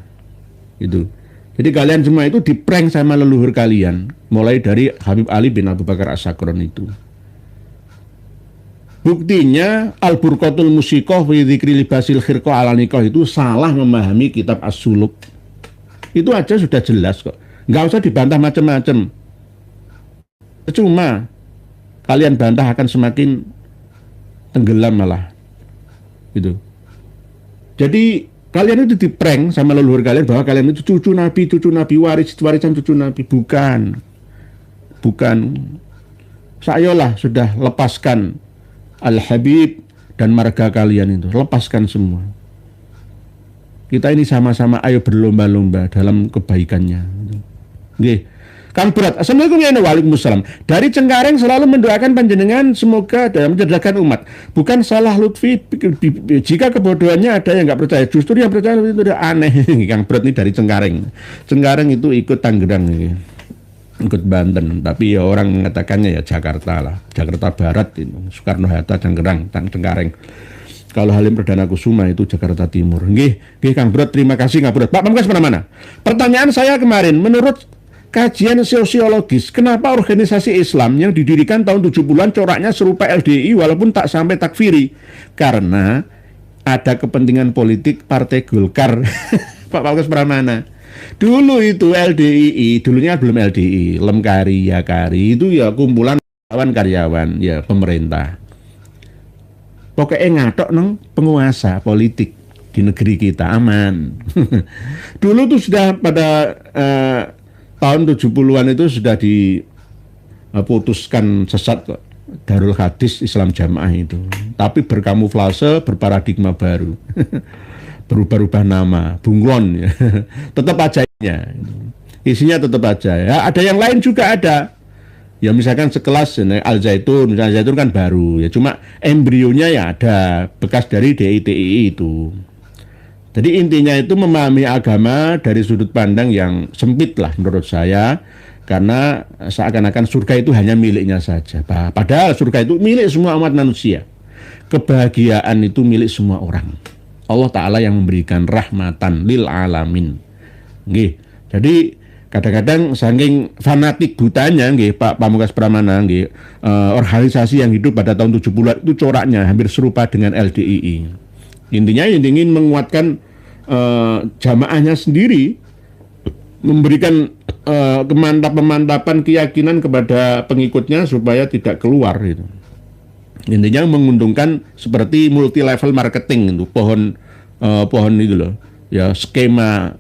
itu. Jadi kalian semua itu diprank sama leluhur kalian, mulai dari Habib Ali bin Abu Bakar As-Sakron itu. Buktinya Al-Burqatul Musiqah fi dzikri libasil khirqah ala nikah itu salah memahami kitab As-Suluk. Itu aja sudah jelas kok. Nggak usah dibantah macam-macam. Cuma kalian bantah akan semakin tenggelam malah. Gitu. Jadi kalian itu diprank sama leluhur kalian bahwa kalian itu cucu Nabi, warisan cucu Nabi. Bukan. Sayolah sudah lepaskan Al-Habib dan marga kalian itu, lepaskan semua. Kita ini sama-sama ayo berlomba-lomba dalam kebaikannya. Nggih. Kang Berat, Assalamualaikum ya Waalaikumsalam. Dari Cengkareng selalu mendoakan panjenengan semoga dalam mencerdaskan umat. Bukan salah Lutfi jika kebodohannya ada yang nggak percaya. Justru yang percaya itu udah aneh. Kang Berat ini dari Cengkareng. Cengkareng itu ikut Tangerang nih. Ikut Banten, tapi ya orang mengatakannya ya Jakarta lah, Jakarta Barat itu, Soekarno-Hatta, Cengkareng. Kalau Halim Perdana Kusuma itu Jakarta Timur. Nggih, Kang Berat, terima kasih Kang Berat. Pak Pamungkas mana-mana. Pertanyaan saya kemarin, menurut kajian sosiologis, kenapa organisasi Islam yang didirikan tahun 70-an coraknya serupa LDI walaupun tak sampai takfiri? Karena ada kepentingan politik Partai Golkar. Pak Pamungkas mana-mana. Dulu itu LDII, dulunya belum LDI, Lemkari, Yakari, itu ya kumpulan karyawan, ya pemerintah. Pokoknya ngatok nong penguasa politik di negeri kita, aman. Dulu tuh sudah pada tahun 70-an itu sudah diputuskan sesat kok, Darul Hadis Islam Jamaah itu. Tapi berkamuflase, berparadigma baru. Berubah-ubah nama, bunglon ya. Tetap aja isinya tetap aja ya. Ada yang lain juga ada. Ya misalkan sekelas Al Zaitun, Al Zaitun kan baru ya, cuma embrionya ya ada bekas dari DITII itu. Jadi intinya itu memahami agama dari sudut pandang yang sempit lah menurut saya, karena seakan-akan surga itu hanya miliknya saja. Padahal surga itu milik semua umat manusia. Kebahagiaan itu milik semua orang. Allah Ta'ala yang memberikan rahmatan lil alamin. Nggih. Jadi kadang-kadang saking fanatik butanya nggih Pak Pamungkas Pramana nggih, organisasi yang hidup pada tahun 70-an itu coraknya hampir serupa dengan LDII. Intinya ingin menguatkan jamaahnya sendiri, memberikan kemantapan keyakinan kepada pengikutnya supaya tidak keluar gitu. Intinya menguntungkan seperti multi level marketing itu, pohon itu loh ya, skema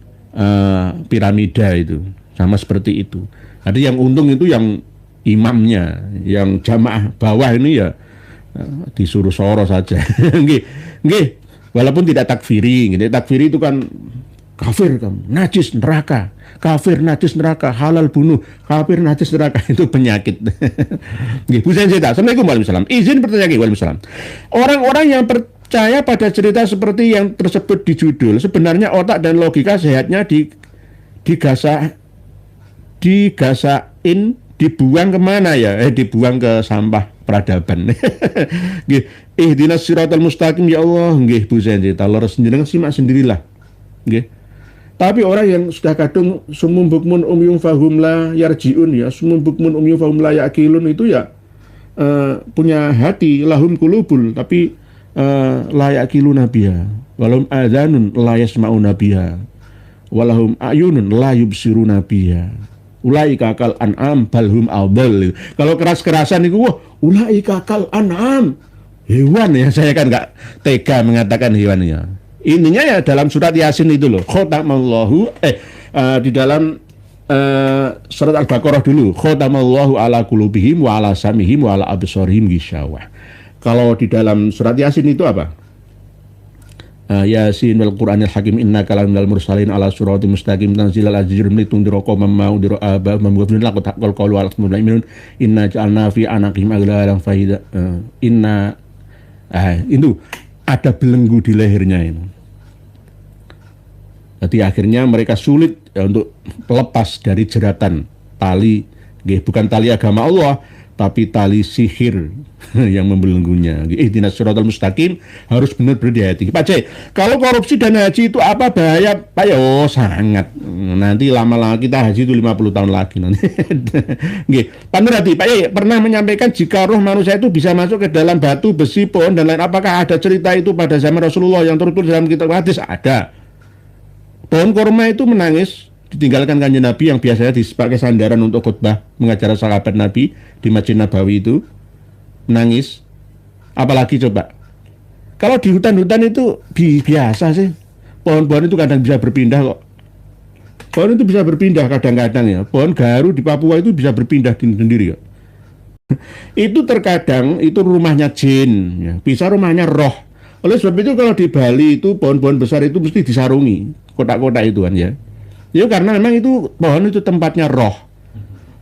piramida itu sama seperti itu. Ada yang untung itu yang imamnya, yang jamaah bawah ini ya disuruh soro saja. Nggih, walaupun tidak takfiri, gitu. Takfiri itu kan kafir kamu, najis neraka, kafir najis neraka, halal bunuh, kafir najis neraka. Itu penyakit. Nggih, Bu Sensita. Assalamualaikum warahmatullahi wabarakatuh. Izin bertanya lagi, waalaikumsalam. Orang-orang yang percaya pada cerita seperti yang tersebut di judul, sebenarnya otak dan logika sehatnya digasain, dibuang kemana ya? Dibuang ke sampah peradaban. Nggih, ihdinas siratal mustaqim ya Allah. Nggih, Bu Sensita. Lurus jenengan simak sendirilah. Nggih. Tapi orang yang sudah kadung sumum bukmun umyum fahum la yarjiun ya, sumum bukmun umyum fahum la yaqilun itu ya punya hati, lahum kulubul, tapi la yaqiluna biha, walahum adhanun la yasma'una biha, walahum ayunun la yubsiruna biha. Ulaika kal an'am balhum adall. Kalau keras-kerasan itu wah, ulaika kal an'am. Hewan ya, saya kan nggak tega mengatakan hewan ya. Ininya ya dalam surat Yasin itu loh. Khotamallahu di dalam surat Al-Baqarah dulu. Khotamallahu ala qulubihim wa ala samihim wa ala absarihim ghishawah. Kalau di dalam surat Yasin itu apa? Yasin wal Qur'anil Hakim innaka laminal mursalin ala siratim mustaqim tanzilal azizir mitundira qauman ma undira aba mamghabun laqad haqqal qawlu ala mu'minun inna ja'alna fi anaqihim aghlalan fahida inna itu ada belenggu di lehernya ini. Jadi akhirnya mereka sulit ya, untuk lepas dari jeratan tali, bukan tali agama Allah, tapi tali sihir yang membelenggunya. Ihdinas siratal mustaqim harus benar-benar dihati. Pak C, kalau korupsi dana haji itu apa bahaya? Pak ya, oh sangat. Nanti lama-lama kita haji itu 50 tahun lagi nanti. Pak Nurhadi, Pak ya pernah menyampaikan jika roh manusia itu bisa masuk ke dalam batu, besi, pohon dan lain. Apakah ada cerita itu pada zaman Rasulullah yang tertulis dalam kitab hadis? Ada. Pohon kurma itu menangis ditinggalkan kanjeng Nabi yang biasanya dipakai sandaran untuk khutbah mengajar sahabat Nabi di Masjid Nabawi itu menangis. Apalagi coba kalau di hutan-hutan itu biasa sih, pohon-pohon itu kadang bisa berpindah kok. Pohon itu bisa berpindah kadang-kadang ya. Pohon garu di Papua itu bisa berpindah sendiri kok. Itu terkadang itu rumahnya jin ya. Bisa rumahnya roh. Oleh sebab itu kalau di Bali itu pohon-pohon besar itu mesti disarungi kotak-kotak itu kan ya. Ya karena memang itu pohon itu tempatnya roh.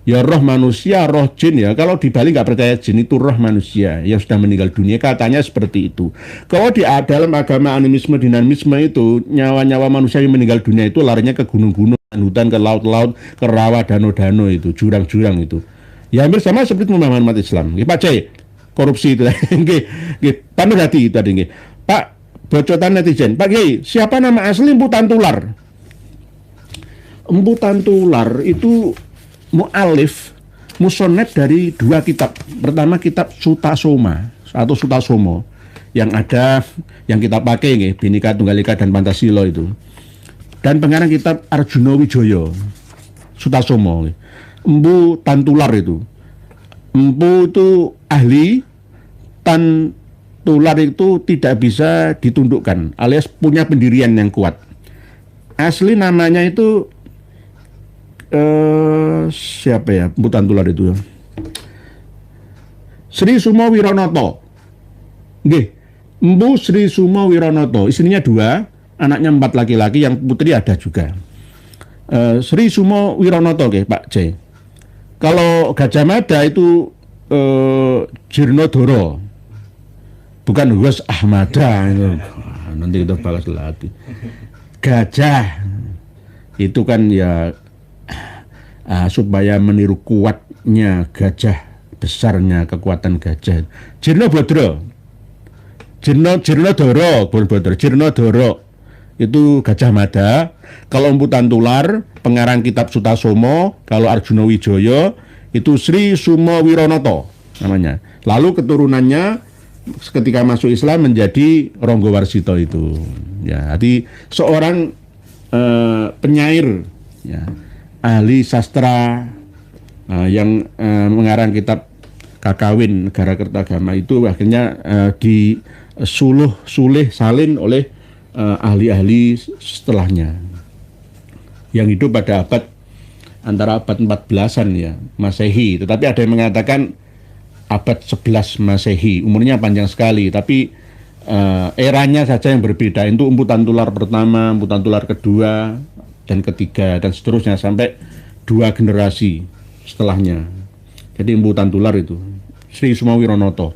Ya roh manusia, roh jin ya. Kalau di Bali nggak percaya jin itu roh manusia yang sudah meninggal dunia, katanya seperti itu. Kalau di dalam agama animisme, dinamisme itu nyawa-nyawa manusia yang meninggal dunia itu larinya ke gunung-gunung, hutan, ke laut-laut, ke rawa, danau-danau itu, jurang-jurang itu. Ya hampir sama seperti pemahaman umat Islam. Pak Cai, korupsi itu. Pak Nurhadi tadi nggih. Pak, bocotan netizen. Pak Kiai, siapa nama asli Empu Tantular? Empu Tantular itu mu'alif, musonef dari dua kitab. Pertama kitab Sutasoma atau Sutasomo yang ada yang kita pakai nggih, Bhinneka Tunggal Ika dan Pancasila itu. Dan pengarang kitab Arjuna Wijoyo, Sutasomo. Empu Tantular itu. Empu itu ahli, Tantular itu tidak bisa ditundukkan, alias punya pendirian yang kuat. Asli namanya itu siapa ya Empu Tantular itu? Sri Sumo Wironoto. Nggih, Empu Sri Sumo Wironoto. Istrinya 2, anaknya 4 laki-laki, yang putri ada juga. Sri Sumo Wironoto nggih, Pak C. Kalau Gajah Mada itu Jirnodoro. Bukan Huas Ahmada itu. Nanti kita balas lagi. Gajah itu kan ya supaya meniru kuatnya gajah, besarnya kekuatan gajah. Jirnodoro, Jirnodoro itu Gajah Mada. Kalau Empu Tantular pengarang kitab Sutasomo, kalau Arjuna Wijoyo itu Sri Sumo Wironoto namanya. Lalu keturunannya ketika masuk Islam menjadi Ronggo Warsito itu. Ya, jadi seorang penyair, ya, ahli sastra yang mengarang kitab Kakawin Negara Kertagama itu akhirnya sulih salin oleh ahli-ahli setelahnya yang hidup pada antara abad 14-an ya Masehi. Tetapi ada yang mengatakan abad 11 Masehi, umurnya panjang sekali, tapi eranya saja yang berbeda. Itu emputan tular pertama, emputan tular kedua, dan ketiga, dan seterusnya sampai 2 generasi setelahnya. Jadi emputan tular itu Sri Sumawironoto.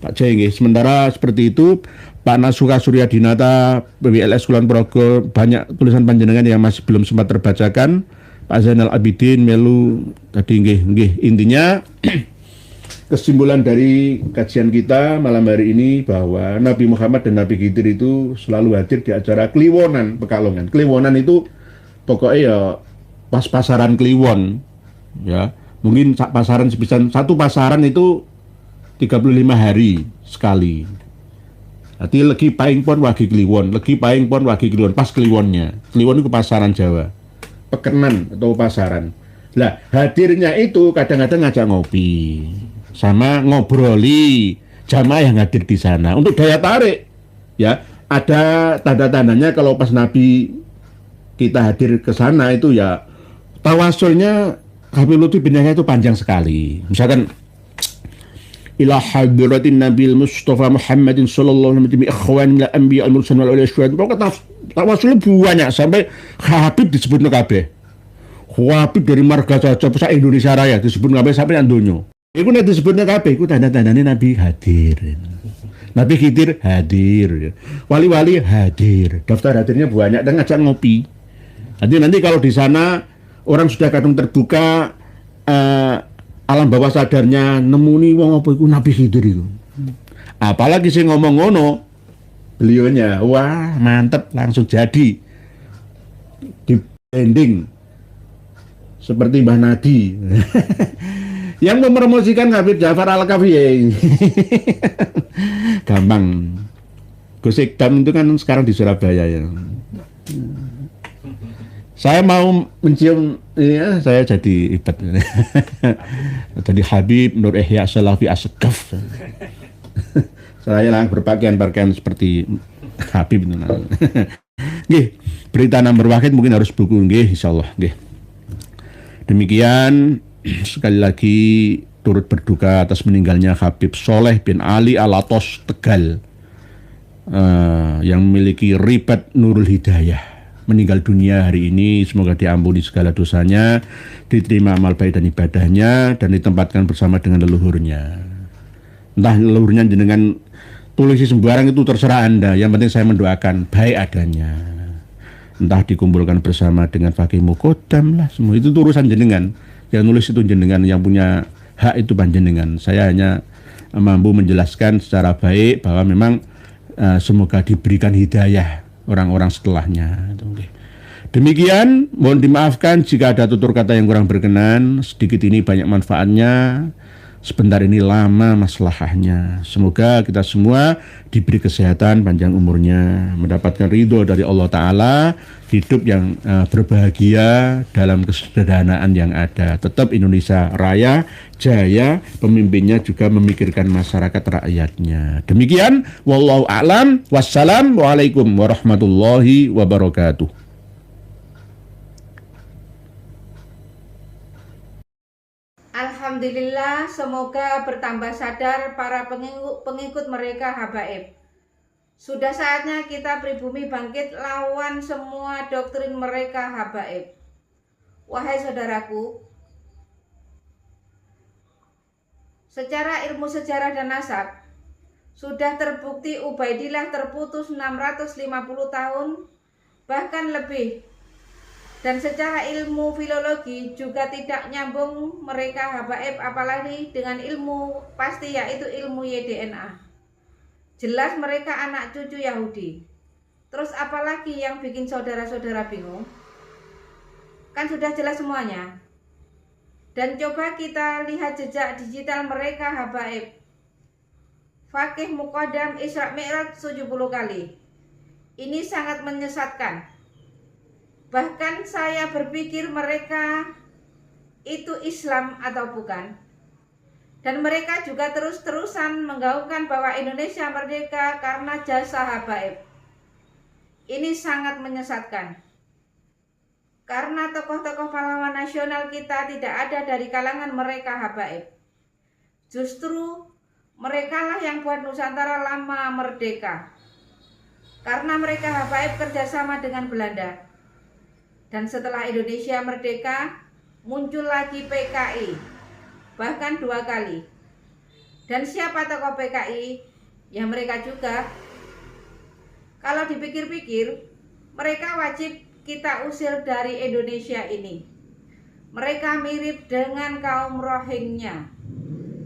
Pak Jai, sementara seperti itu Pak Nasuka Surya Dinata PWLS Kulon Progo, banyak tulisan panjenengan yang masih belum sempat terbacakan. Pak Zainal Abidin melu tadi intinya kesimpulan dari kajian kita malam hari ini bahwa Nabi Muhammad dan Nabi Khidir itu selalu hadir di acara Kliwonan Pekalongan. Kliwonan itu pokoknya ya pas-pasaran Kliwon ya. Mungkin pasaran sepisan satu pasaran itu 35 hari sekali. Jadi lagi paing pon wagi Kliwon, lagi paing pon wagi Kliwon, pas Kliwonnya. Kliwon itu pasaran Jawa. Pekenan atau pasaran. Lah, hadirnya itu kadang-kadang ngajak ngopi sama ngobroli jamaah yang hadir di sana untuk daya tarik. Ya, ada tanda-tandanya kalau pas Nabi kita hadir ke sana itu ya tawasulnya Habib Lutfi bin Yahya itu panjang sekali. Misalkan ila hadratin Nabil Mustafa Muhammadin sallallahu alaihi wasallam ikhwan min al-anbiya al-mursalin wal awliya syuhada. Pokoknya tawasulnya banyak sampai Habib disebut kabeh. Habib dari marga saja pusat Indonesia Raya disebut kabeh sampai nang donya. Iku nek disebutnya kabeh iku tanda-tandane Nabi hadir. Nabi Khidir hadir. Wali-wali hadir. Daftar hadirnya banyak dan ngajak ngopi. Nanti kalau di sana orang sudah kadung terbuka alam bawah sadarnya nemuni wong apa iku Nabi Khidir itu. Apalagi sih ngomong ngono, beliaunya wah mantep langsung jadi di branding seperti Mbah Nadi. Yang mempromosikan Habib Ja'far Al-Kafi. Gampang. Gus Ikdam itu kan sekarang di Surabaya ya. Saya mau mencium ya, saya jadi ibat. Jadi Habib Nur Ihya Salafi Asgaf. Saya lang berpakaian seperti Habib itu. Nggih, berita nomor wahid mungkin harus buku nggih insyaallah nggih. Demikian sekali lagi turut berduka atas meninggalnya Habib Soleh bin Ali Alatos Tegal yang memiliki ribat Nurul Hidayah. Meninggal dunia hari ini, semoga diampuni segala dosanya, diterima amal baik dan ibadahnya, dan ditempatkan bersama dengan leluhurnya. Entah leluhurnya dengan tulisi sembarang itu terserah Anda, yang penting saya mendoakan baik adanya. Entah dikumpulkan bersama dengan Fakih Mukodam lah, semua itu urusan jenengan. Yang nulis itu jenengan, yang punya hak itu panjenengan. Saya hanya mampu menjelaskan secara baik bahwa memang semoga diberikan hidayah orang-orang setelahnya. Demikian, mohon dimaafkan jika ada tutur kata yang kurang berkenan. Sedikit ini banyak manfaatnya, sebentar ini lama masalahnya. Semoga kita semua diberi kesehatan, panjang umurnya, mendapatkan ridho dari Allah Ta'ala, hidup yang berbahagia dalam kesederhanaan yang ada. Tetap Indonesia Raya, jaya, pemimpinnya juga memikirkan masyarakat rakyatnya. Demikian, wallahu a'lam, wassalamualaikum warahmatullahi wabarakatuh. Alhamdulillah, semoga bertambah sadar para pengikut mereka habaib. Sudah saatnya kita pribumi bangkit lawan semua doktrin mereka habaib. Wahai saudaraku, secara ilmu sejarah dan nasab, sudah terbukti Ubaidillah terputus 650 tahun, bahkan lebih. Dan secara ilmu filologi juga tidak nyambung mereka habaib, apalagi dengan ilmu pasti yaitu ilmu YDNA. Jelas mereka anak cucu Yahudi. Terus apalagi yang bikin saudara-saudara bingung? Kan sudah jelas semuanya. Dan coba kita lihat jejak digital mereka habaib. Fakih Mukodam Isra Mi'raj 70 kali. Ini sangat menyesatkan. Bahkan saya berpikir mereka itu Islam atau bukan. Dan mereka juga terus-terusan menggaungkan bahwa Indonesia merdeka karena jasa habaib. Ini sangat menyesatkan. Karena tokoh-tokoh pahlawan nasional kita tidak ada dari kalangan mereka habaib. Justru merekalah yang buat Nusantara lama merdeka. Karena mereka habaib kerjasama dengan Belanda. Dan setelah Indonesia merdeka, muncul lagi PKI, bahkan 2 kali. Dan siapa tokoh PKI? Ya mereka juga. Kalau dipikir-pikir, mereka wajib kita usir dari Indonesia ini. Mereka mirip dengan kaum Rohingya.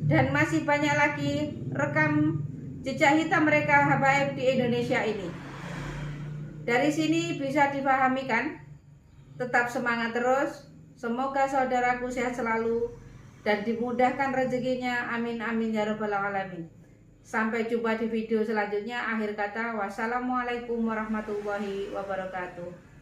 Dan masih banyak lagi rekam jejak hitam mereka habaib di Indonesia ini. Dari sini bisa dipahami kan? Tetap semangat terus. Semoga saudaraku sehat selalu dan dimudahkan rezekinya. Amin amin ya rabbal alamin. Sampai jumpa di video selanjutnya. Akhir kata, wassalamualaikum warahmatullahi wabarakatuh.